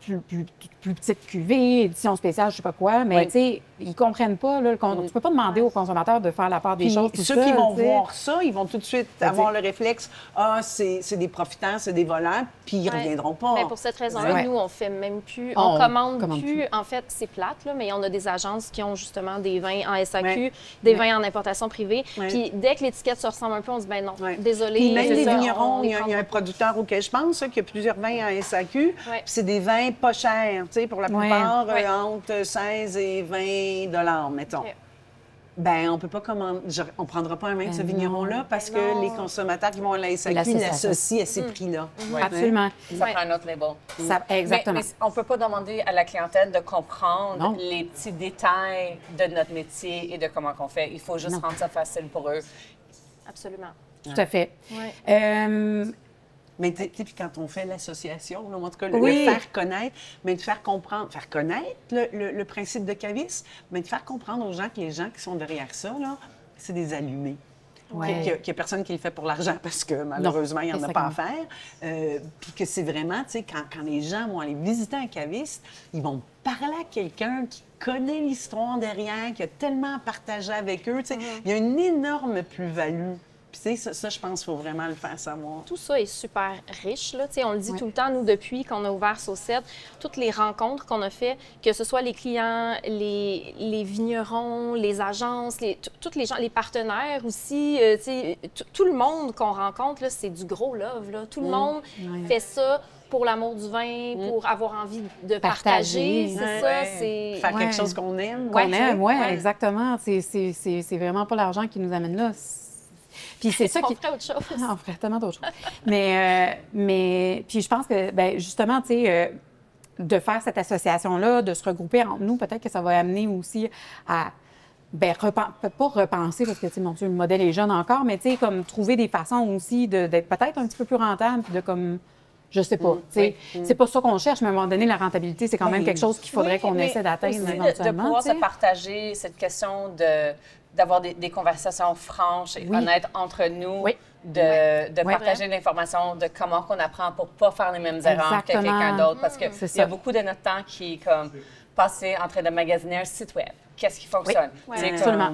[SPEAKER 1] plus petite cuvée, édition spéciale, je sais pas quoi, mais tu sais, ils comprennent pas. Là, tu peux pas demander aux consommateurs de faire la part des
[SPEAKER 3] Puis
[SPEAKER 1] choses. tout
[SPEAKER 3] ceux
[SPEAKER 1] ça,
[SPEAKER 3] qui vont
[SPEAKER 1] tu sais.
[SPEAKER 3] voir ça, ils vont tout de suite avoir le réflexe « Ah, c'est des profitants, c'est des voleurs », puis ils reviendront pas.
[SPEAKER 4] Mais pour cette raison-là,
[SPEAKER 1] Ouais.
[SPEAKER 4] nous, on fait même plus,
[SPEAKER 1] On
[SPEAKER 4] on commande
[SPEAKER 1] commande
[SPEAKER 4] plus.
[SPEAKER 1] plus.
[SPEAKER 4] En fait, c'est plate, là, mais on a des agences qui ont justement des vins en SAQ,
[SPEAKER 3] Ouais.
[SPEAKER 4] des vins en importation privée.
[SPEAKER 3] Ouais.
[SPEAKER 4] Puis dès que l'étiquette se ressemble un peu, on dit, ben non,
[SPEAKER 3] Ouais.
[SPEAKER 4] désolé.
[SPEAKER 3] Puis même
[SPEAKER 4] c'est
[SPEAKER 3] les
[SPEAKER 4] ça,
[SPEAKER 3] vignerons,
[SPEAKER 4] on
[SPEAKER 3] il
[SPEAKER 4] les
[SPEAKER 3] y a
[SPEAKER 4] prend
[SPEAKER 3] un
[SPEAKER 4] pas.
[SPEAKER 3] producteur auquel je pense, qui a plusieurs vins en SAQ,
[SPEAKER 4] Ouais.
[SPEAKER 3] puis c'est des vins pas chers, tu sais, pour la plupart,
[SPEAKER 4] Ouais.
[SPEAKER 3] entre 16 et 20 $, mettons.
[SPEAKER 4] Ok.
[SPEAKER 3] Ben, on peut pas commander, on prendra pas un vin de ce
[SPEAKER 1] Ben
[SPEAKER 3] vigneron-là parce que
[SPEAKER 4] non.
[SPEAKER 3] les consommateurs qui vont à la SAQ
[SPEAKER 1] L'association.
[SPEAKER 3] l'associent à ces prix-là.
[SPEAKER 1] Absolument.
[SPEAKER 2] Ça
[SPEAKER 4] Ouais.
[SPEAKER 2] prend un autre label.
[SPEAKER 1] Exactement.
[SPEAKER 2] Mais on ne peut pas demander à la clientèle de comprendre
[SPEAKER 1] Non.
[SPEAKER 2] les petits détails de notre métier et de comment on fait. Il faut juste
[SPEAKER 1] Non.
[SPEAKER 2] rendre ça facile pour eux.
[SPEAKER 4] Absolument.
[SPEAKER 1] Tout à fait.
[SPEAKER 4] Ouais.
[SPEAKER 3] Mais tu sais, puis quand on fait l'association, là, en tout cas,
[SPEAKER 1] Oui.
[SPEAKER 3] le faire connaître, mais de faire comprendre, faire connaître le principe de caviste, mais de faire comprendre aux gens que les gens qui sont derrière ça, là, c'est des allumés.
[SPEAKER 1] Ouais.
[SPEAKER 3] Qu'il n'y a personne qui le fait pour l'argent parce que malheureusement, il n'y en a pas à faire. Puis que c'est vraiment, tu sais, quand les gens vont aller visiter un caviste, ils vont parler à quelqu'un qui connaît l'histoire derrière, qui a tellement à partager avec eux. Tu sais, il y a une énorme plus-value. Puis, tu sais, ça, je pense qu'il faut vraiment le faire savoir.
[SPEAKER 4] Tout ça est super riche. Là. Tu sais, on le dit tout le temps, nous, depuis qu'on a ouvert Saucette, toutes les rencontres qu'on a faites, que ce soit les clients, les vignerons, les agences, tous les gens, les partenaires aussi, tu sais, tout le monde qu'on rencontre, là, c'est du gros love. Là. Tout le monde fait ça pour l'amour du vin, pour avoir envie de partager. C'est
[SPEAKER 3] Ouais.
[SPEAKER 4] ça, c'est...
[SPEAKER 3] Faire
[SPEAKER 1] Ouais.
[SPEAKER 3] quelque chose qu'on aime.
[SPEAKER 1] Qu'on aime, oui,
[SPEAKER 4] Ouais.
[SPEAKER 1] exactement. C'est vraiment pas l'argent qui nous amène là. Puis c'est ça
[SPEAKER 4] On
[SPEAKER 1] qui...
[SPEAKER 4] ferait autre chose.
[SPEAKER 1] On ferait tellement d'autres choses. Mais puis je pense que, ben justement, tu sais, de faire cette association-là, de se regrouper entre nous, peut-être que ça va amener aussi à, ben pas repenser, parce que, tu sais, mon Dieu, le modèle est jeune encore, mais tu sais, comme trouver des façons aussi d'être peut-être un petit peu plus rentable, puis de comme... Je sais pas. tu sais, c'est pas ça qu'on cherche, mais à un moment donné, la rentabilité, c'est quand même quelque chose qu'il faudrait qu'on essaie d'atteindre
[SPEAKER 2] Aussi
[SPEAKER 1] éventuellement.
[SPEAKER 2] de pouvoir
[SPEAKER 1] tu sais.
[SPEAKER 2] se partager cette question d'avoir des conversations franches et honnêtes entre nous,
[SPEAKER 1] Oui.
[SPEAKER 2] de partager l'information de comment qu'on apprend pour pas faire les mêmes erreurs que
[SPEAKER 1] Exactement.
[SPEAKER 2] quelqu'un d'autre. Parce qu'il
[SPEAKER 1] C'est
[SPEAKER 2] y a
[SPEAKER 1] ça.
[SPEAKER 2] beaucoup de notre temps qui est comme passé en train de magasiner un site web. Qu'est-ce qui fonctionne?
[SPEAKER 4] Oui.
[SPEAKER 2] Tu sais,
[SPEAKER 1] Absolument.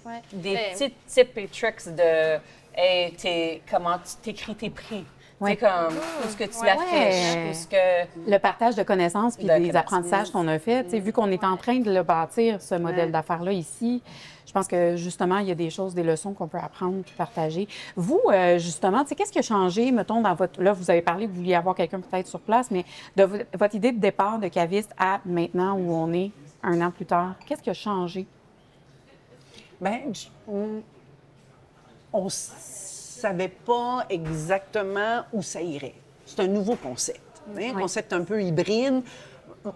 [SPEAKER 4] Ouais.
[SPEAKER 2] des
[SPEAKER 4] Mais-
[SPEAKER 2] petits tips et tricks de hey, comment tu t'écris tes prix.
[SPEAKER 1] Ouais.
[SPEAKER 2] Tu sais, comme où est-ce que tu l'affiches, où est-ce que...
[SPEAKER 1] Le partage de connaissances puis
[SPEAKER 2] De
[SPEAKER 1] des
[SPEAKER 2] connaissances.
[SPEAKER 1] apprentissages qu'on a fait, tu sais, vu qu'on est en train de le bâtir, ce modèle d'affaires-là ici, je pense que justement, il y a des choses, des leçons qu'on peut apprendre puis partager. Vous, justement, tu sais, qu'est-ce qui a changé, mettons, dans votre... Là, vous avez parlé que vous vouliez avoir quelqu'un peut-être sur place, mais de votre idée de départ de caviste à maintenant où on est, un an plus tard, qu'est-ce qui a changé?
[SPEAKER 3] Bien, on savait pas exactement où ça irait. C'est un nouveau concept. Un concept un peu hybride.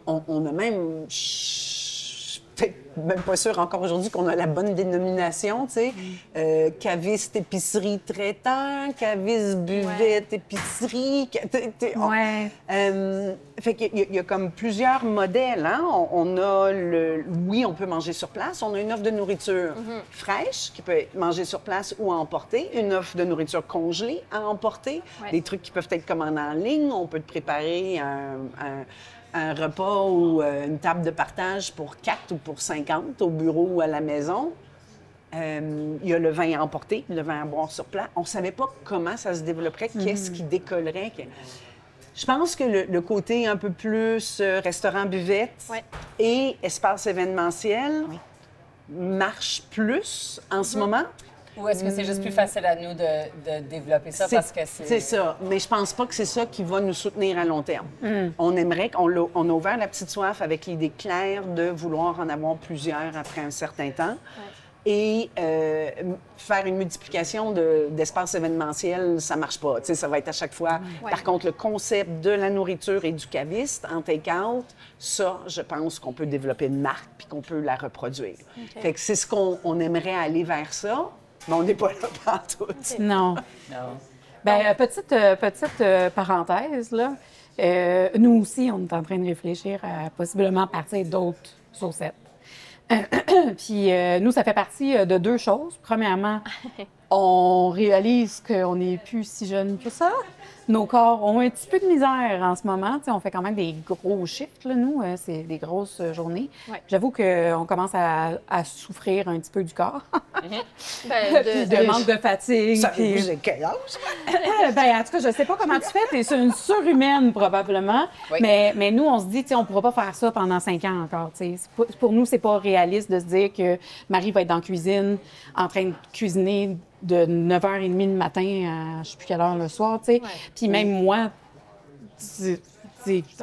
[SPEAKER 3] On a même peut-être même pas sûre encore aujourd'hui qu'on a la bonne dénomination, tu sais. Caviste, épicerie, traiteur, caviste, buvette, épicerie. Fait qu'il y a comme plusieurs modèles, hein. On a oui, on peut manger sur place. On a une offre de nourriture fraîche qui peut être mangée sur place ou à emporter. Une offre de nourriture congelée à emporter. Des trucs qui peuvent être commandés en ligne. On peut te préparer un repas ou une table de partage pour 4 ou pour 50 au bureau ou à la maison. Il y a le vin à emporter, le vin à boire sur place. On ne savait pas comment ça se développerait, qu'est-ce qui décollerait. Je pense que le côté un peu plus restaurant-buvette et espace événementiel marche plus en ce moment.
[SPEAKER 2] Ou est-ce que c'est juste plus facile à nous de développer ça parce que c'est...
[SPEAKER 3] C'est ça, mais je pense pas que c'est ça qui va nous soutenir à long terme. On aimerait on a ouvert la petite soif avec l'idée claire de vouloir en avoir plusieurs après un certain temps. Et faire une multiplication d'espaces événementiels, ça marche pas. Tu sais, ça va être à chaque fois. Par contre, le concept de la nourriture et du caviste en take-out, ça, je pense qu'on peut développer une marque puis qu'on peut la reproduire. Fait que c'est ce qu'on aimerait aller vers ça, mais on n'est pas là partout.
[SPEAKER 1] Non. Bien, petite parenthèse, là. Nous aussi, on est en train de réfléchir à possiblement partir d'autres saucettes. Puis nous, ça fait partie de deux choses. Premièrement, on réalise qu'on n'est plus si jeune que ça. Nos corps ont un petit peu de misère en ce moment. T'sais, on fait quand même des gros shifts, là, nous. C'est des grosses journées. J'avoue qu'on commence à souffrir un petit peu du corps. de manque de fatigue.
[SPEAKER 3] Ça vous est quel âge?
[SPEAKER 1] En tout cas, je sais pas comment tu fais. Tu es une surhumaine, probablement. Mais nous, on se dit, on ne pourra pas faire ça pendant 5 ans encore. Pour nous, c'est pas réaliste de se dire que Marie va être dans la cuisine en train de cuisiner de 9h30 le matin à je ne sais plus quelle heure le soir, tu sais. Puis même moi,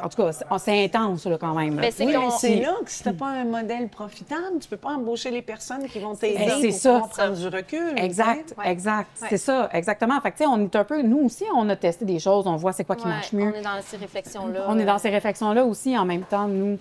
[SPEAKER 1] en tout cas, c'est intense, là, quand même. Là.
[SPEAKER 3] C'est là que si tu n'as pas un modèle profitable, tu ne peux pas embaucher les personnes qui vont t'aider pour pouvoir prendre du recul.
[SPEAKER 1] Exact. C'est ça, exactement. Fait que, tu sais, on est un peu... Nous aussi, on a testé des choses, on voit c'est quoi qui marche mieux.
[SPEAKER 4] On est dans ces réflexions-là.
[SPEAKER 1] On est dans ces réflexions-là aussi, en même temps, nous,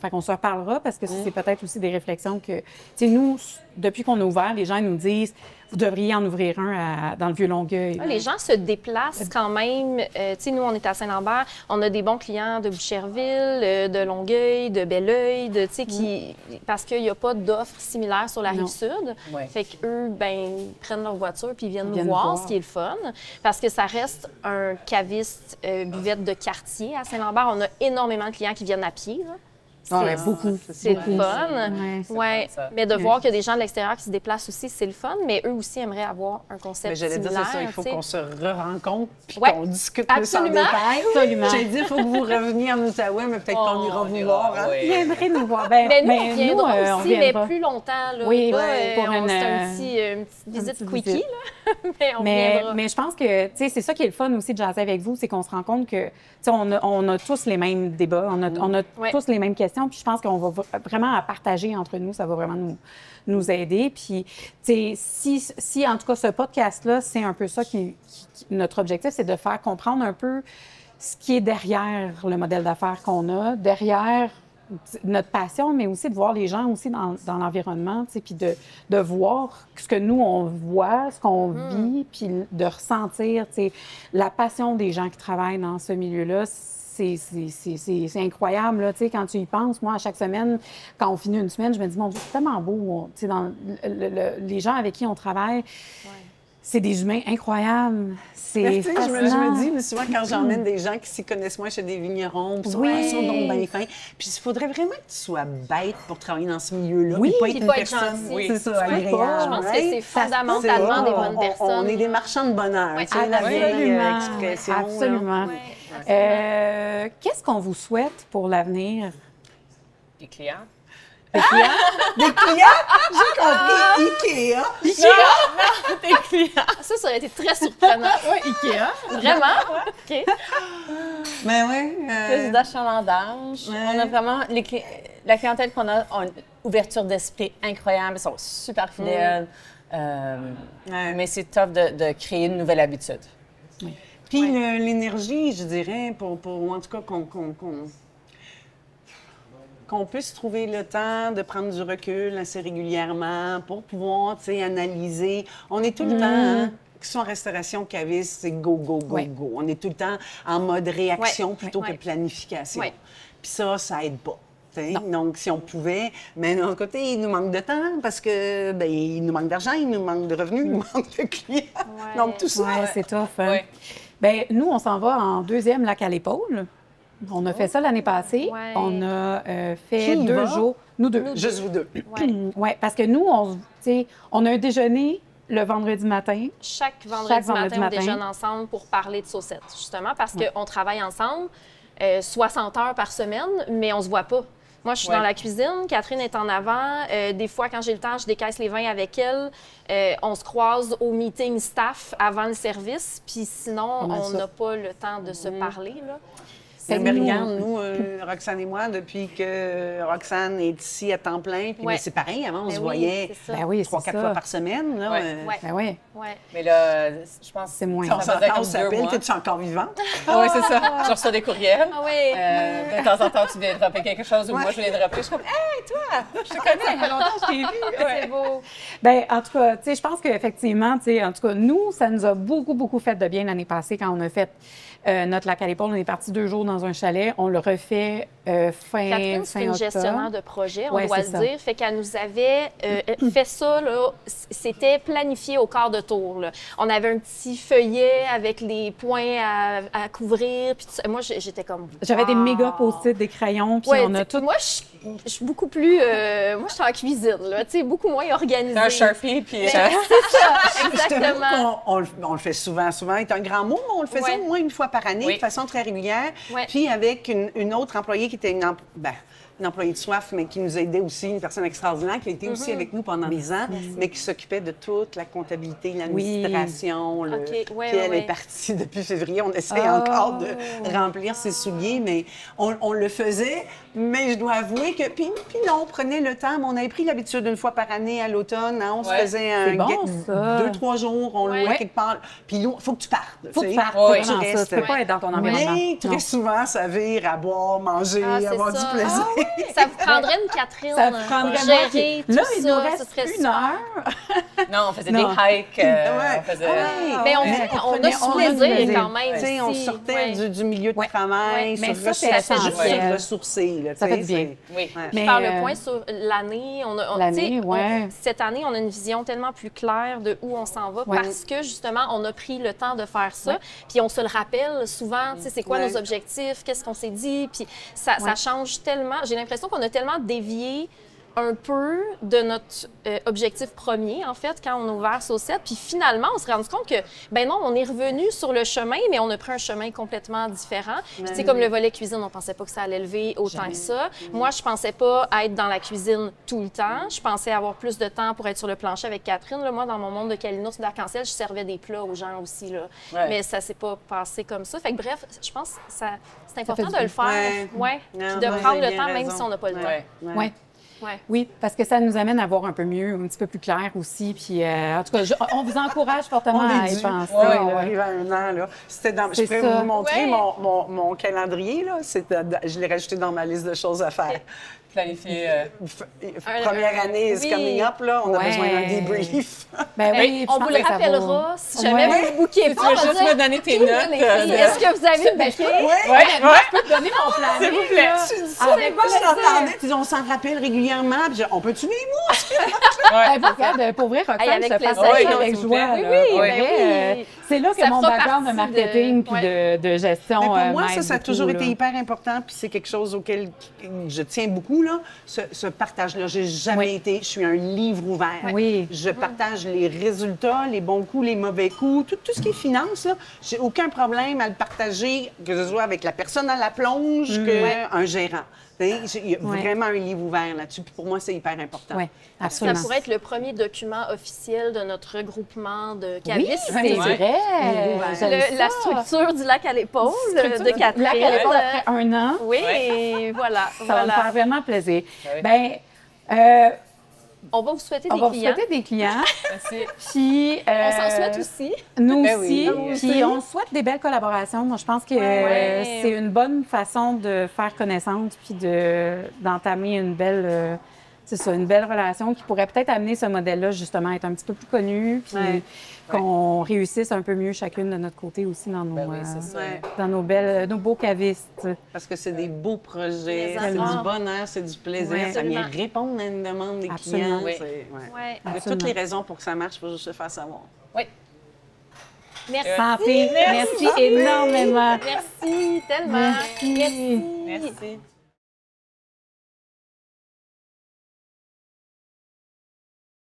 [SPEAKER 1] fait qu'on se reparlera, parce que c'est peut-être aussi des réflexions que... Tu sais, nous, depuis qu'on a ouvert, les gens nous disent... Vous devriez en ouvrir un dans le Vieux-Longueuil.
[SPEAKER 4] Les gens se déplacent quand même. Tu sais, nous, on est à Saint-Lambert. On a des bons clients de Boucherville, de Longueuil, de Belleuil, tu sais, parce qu'il n'y a pas d'offres similaires sur la Rive-Sud. Fait qu'eux, ils prennent leur voiture puis ils viennent nous voir, ce qui est le fun. Parce que ça reste un caviste buvette de quartier à Saint-Lambert. On a énormément de clients qui viennent à pied, là.
[SPEAKER 1] Beaucoup.
[SPEAKER 4] C'est le fun. Mais de voir qu'il y a des gens de l'extérieur qui se déplacent aussi, c'est le fun. Mais eux aussi aimeraient avoir un concept similaire.
[SPEAKER 3] J'allais dire, c'est ça. Il faut qu'on se re-rencontre puis qu'on discute plus en détail.
[SPEAKER 1] Absolument.
[SPEAKER 3] J'allais dire, il faut que vous reveniez en Outaouais, mais peut-être qu'on ira vous voir. Hein?
[SPEAKER 1] Viendrez nous voir.
[SPEAKER 4] Mais nous, on viendra aussi, mais plus longtemps. Là,
[SPEAKER 1] oui,
[SPEAKER 4] pour une petite visite quickie.
[SPEAKER 1] Mais je pense que c'est ça qui est le fun aussi de jaser avec vous, c'est qu'on se rend compte que on a tous les mêmes débats, on a tous les mêmes questions. Puis je pense qu'on va vraiment à partager entre nous, ça va vraiment nous aider. Puis, si en tout cas ce podcast-là, c'est un peu ça notre objectif, c'est de faire comprendre un peu ce qui est derrière le modèle d'affaires qu'on a, derrière notre passion, mais aussi de voir les gens aussi dans l'environnement, puis de voir ce que nous, on voit, ce qu'on vit, puis de ressentir la passion des gens qui travaillent dans ce milieu-là. C'est incroyable, là, quand tu y penses. Moi, à chaque semaine, quand on finit une semaine, je me dis, mon Dieu, c'est tellement beau. Les gens avec qui on travaille, c'est des humains incroyables. C'est fascinant.
[SPEAKER 3] Je me dis, mais souvent, quand j'emmène des gens qui s'y connaissent moins chez des vignerons, puis ils sont donc bien fins. Puis il faudrait vraiment que tu sois bête pour travailler dans ce milieu-là.
[SPEAKER 4] Oui,
[SPEAKER 3] pas être une personne.
[SPEAKER 4] C'est ça, agréable. Je pense que c'est fondamentalement des bonnes personnes.
[SPEAKER 3] On est des marchands de bonheur. C'est la vieille expression.
[SPEAKER 1] Absolument. Qu'est-ce qu'on vous souhaite pour l'avenir?
[SPEAKER 2] Des clients.
[SPEAKER 3] Des clients? Des clients? J'ai compris. Ikea.
[SPEAKER 4] Non, des clients. Ça aurait été très surprenant.
[SPEAKER 1] Ikea.
[SPEAKER 4] Vraiment? OK.
[SPEAKER 3] Ben oui.
[SPEAKER 2] Plus d'achalandage. On a vraiment... La clientèle qu'on a une ouverture d'esprit incroyable. Ils sont super fidèles. Mais c'est tough de créer une nouvelle habitude.
[SPEAKER 3] Puis l'énergie, je dirais, pour en tout cas qu'on qu'on puisse trouver le temps de prendre du recul assez régulièrement pour pouvoir, tu sais, analyser. On est tout le temps, hein, que ce soit en restauration, caviste, c'est go, go, go, go. On est tout le temps en mode réaction plutôt que planification. Puis ça aide pas. Donc, si on pouvait, mais d'un autre côté, il nous manque de temps parce que ben, il nous manque d'argent, il nous manque de revenus, il nous manque de clients. Donc, tout ça.
[SPEAKER 1] C'est tough. Hein? Bien, nous, on s'en va en deuxième lac à l'épaule. On a fait ça l'année passée. On a fait 2 jours. Nous deux.
[SPEAKER 3] Juste vous deux.
[SPEAKER 1] Oui, parce que nous, on a un déjeuner le vendredi matin.
[SPEAKER 4] Chaque vendredi matin, on déjeune ensemble pour parler de saucettes, justement, parce qu'on travaille ensemble 60 heures par semaine, mais on se voit pas. Moi, je suis dans la cuisine, Catherine est en avant. Des fois, quand j'ai le temps, je décaisse les vins avec elle. On se croise au meeting staff avant le service, puis sinon, on n'a pas le temps de se parler, là.
[SPEAKER 3] Mais regarde, nous, Roxane et moi, depuis que Roxane est ici à temps plein, puis mais c'est pareil, avant, on se voyait 3-4 fois par semaine. Là,
[SPEAKER 2] Mais là, je pense que
[SPEAKER 1] c'est moins.
[SPEAKER 3] On s'appelle, es-tu encore vivante?
[SPEAKER 2] Oui, c'est ça. Je reçois des courriels. De temps en temps, tu viens dropper quelque chose ou moi, je viens dropper. Je suis comme, hey, toi, je te connais, ça fait longtemps que je t'ai vu.
[SPEAKER 4] C'est beau.
[SPEAKER 1] Bien, en tout cas, je pense qu'effectivement, en tout cas, nous, ça nous a beaucoup fait de bien l'année passée quand on a fait notre lac à l'épaule. On est parti 2 jours dans un chalet. On le refait fin
[SPEAKER 4] Catherine, c'est une
[SPEAKER 1] octobre.
[SPEAKER 4] gestionnaire de projet, on doit le dire. Fait qu'elle nous avait fait ça, là, c'était planifié au quart de tour. Là. On avait un petit feuillet avec les points à couvrir. Puis moi, j'étais comme...
[SPEAKER 1] J'avais des méga post-it, des crayons, puis on a tout...
[SPEAKER 4] Moi, je suis beaucoup plus... moi, je suis en cuisine, là, tu sais, beaucoup moins organisée.
[SPEAKER 2] Un Sharpie, puis...
[SPEAKER 4] C'est ça, exactement.
[SPEAKER 3] On le fait souvent. Souvent est un grand mot, mais on le faisait au moins une fois par année, de façon très régulière. Puis avec une autre employée qui était une employée de soif, mais qui nous aidait aussi, une personne extraordinaire, qui a été aussi avec nous pendant 10 ans, mais qui s'occupait de toute la comptabilité, l'administration. Puis elle est partie depuis février. On essaie encore de remplir ses souliers, mais on le faisait. Mais je dois avouer que... Puis non, on prenait le temps. Mais on avait pris l'habitude une fois par année à l'automne. Hein, on se faisait 2-3 jours, on louait quelque part. Puis il faut que tu partes.
[SPEAKER 1] Faut que tu partes. Tu peux pas être dans ton environnement.
[SPEAKER 3] Mais très souvent, ça vire à boire, manger, avoir du plaisir.
[SPEAKER 4] Ça vous prendrait une Catherine pour gérer tout ça.
[SPEAKER 1] Là, il nous reste 1 heure.
[SPEAKER 2] Non, on faisait des hikes.
[SPEAKER 4] Mais on a ce plaisir quand même.
[SPEAKER 3] On sortait du milieu de travail,
[SPEAKER 1] mais
[SPEAKER 3] ça
[SPEAKER 1] fait
[SPEAKER 3] juste se ressourcer.
[SPEAKER 1] Ça fait bien.
[SPEAKER 4] Mais faire le point sur l'année, cette année, on a une vision tellement plus claire de où on s'en va parce que, justement, on a pris le temps de faire ça. Puis on se le rappelle souvent, c'est quoi nos objectifs, qu'est-ce qu'on s'est dit. Puis ça change tellement. J'ai l'impression qu'on a tellement dévié un peu de notre objectif premier, en fait, quand on a ouvert Saucette. Puis finalement, on s'est rendu compte que, ben non, on est revenu sur le chemin, mais on a pris un chemin complètement différent. Puis tu sais, comme le volet cuisine, on pensait pas que ça allait lever autant que ça. Moi, je pensais pas être dans la cuisine tout le temps. Je pensais avoir plus de temps pour être sur le plancher avec Catherine. Là, moi, dans mon monde de Calinours d'arc-en-ciel, je servais des plats aux gens aussi, là. Mais ça s'est pas passé comme ça. Fait que bref, je pense que c'est important de le faire. Puis de prendre le temps, même si on n'a pas le temps.
[SPEAKER 1] Oui, parce que ça nous amène à voir un peu mieux, un petit peu plus clair aussi. Puis, en tout cas, on vous encourage fortement à y penser.
[SPEAKER 3] On arrive à 1 an. Là. Je pourrais vous montrer mon calendrier. Là. Je l'ai rajouté dans ma liste de choses à faire.
[SPEAKER 2] Planifier.
[SPEAKER 3] Première année is coming up, là. On a besoin d'un débrief.
[SPEAKER 4] On vous le rappellera si jamais vous ne bouquez pas.
[SPEAKER 2] Tu veux juste me donner tes notes.
[SPEAKER 4] Est-ce que vous avez bouqué?
[SPEAKER 1] Oui, je peux te donner mon plan.
[SPEAKER 2] S'il vous plaît.
[SPEAKER 3] Avec moi, je t'entendais, puis on s'en rappelle régulièrement. Puis on peut-tu les mots?
[SPEAKER 1] Pour vrai, Roxane,
[SPEAKER 4] avec
[SPEAKER 1] je te parle avec joie. Oui. C'est là que mon background de marketing puis de gestion.
[SPEAKER 3] Mais pour moi, ça a toujours été hyper important. Puis c'est quelque chose auquel je tiens beaucoup. Là, ce partage-là. J'ai jamais été... Je suis un livre ouvert.
[SPEAKER 1] Oui.
[SPEAKER 3] Je partage les résultats, les bons coups, les mauvais coups, tout ce qui est finance. J'ai aucun problème à le partager, que ce soit avec la personne à la plonge qu'un gérant. Il y a vraiment un livre ouvert là-dessus. Puis pour moi, c'est hyper important.
[SPEAKER 1] Oui, absolument.
[SPEAKER 4] Ça pourrait être le premier document officiel de notre regroupement de cavistes.
[SPEAKER 1] Oui, c'est vrai.
[SPEAKER 4] La structure du lac à l'épaule de Catherine.
[SPEAKER 1] Lac à l'épaule après 1 an.
[SPEAKER 4] Oui, voilà.
[SPEAKER 1] Ça va me faire vraiment plaisir.
[SPEAKER 4] On va vous souhaiter
[SPEAKER 1] On
[SPEAKER 4] des
[SPEAKER 1] va vous
[SPEAKER 4] clients.
[SPEAKER 1] souhaiter des clients.
[SPEAKER 2] Merci.
[SPEAKER 1] Puis,
[SPEAKER 4] On s'en souhaite aussi.
[SPEAKER 1] nous
[SPEAKER 3] Ben
[SPEAKER 1] aussi.
[SPEAKER 3] oui.
[SPEAKER 1] Puis on souhaite des belles collaborations. Moi, je pense que
[SPEAKER 4] Ouais.
[SPEAKER 1] c'est une bonne façon de faire connaissance puis d'entamer une belle, c'est ça, une belle relation qui pourrait peut-être amener ce modèle-là justement à être un petit peu plus connu puis
[SPEAKER 3] Ouais.
[SPEAKER 1] qu'on réussisse un peu mieux chacune de notre côté aussi dans nos,
[SPEAKER 2] Ben oui, c'est ça.
[SPEAKER 3] Ouais.
[SPEAKER 1] dans nos beaux cavistes.
[SPEAKER 3] Parce que c'est des beaux projets,
[SPEAKER 4] Mais
[SPEAKER 3] c'est
[SPEAKER 4] alors.
[SPEAKER 3] du bonheur, c'est du plaisir.
[SPEAKER 1] Ouais.
[SPEAKER 3] Ça vient
[SPEAKER 4] Absolument.
[SPEAKER 3] répondre à une demande des
[SPEAKER 1] Absolument.
[SPEAKER 3] clients.
[SPEAKER 2] Oui.
[SPEAKER 3] C'est- ouais.
[SPEAKER 4] Ouais.
[SPEAKER 3] Il y a
[SPEAKER 1] Absolument.
[SPEAKER 3] toutes les raisons pour que ça marche, il faut juste se faire savoir.
[SPEAKER 2] Oui.
[SPEAKER 4] Merci.
[SPEAKER 1] Santé. Merci énormément.
[SPEAKER 4] Merci tellement.
[SPEAKER 1] Merci.
[SPEAKER 2] Merci.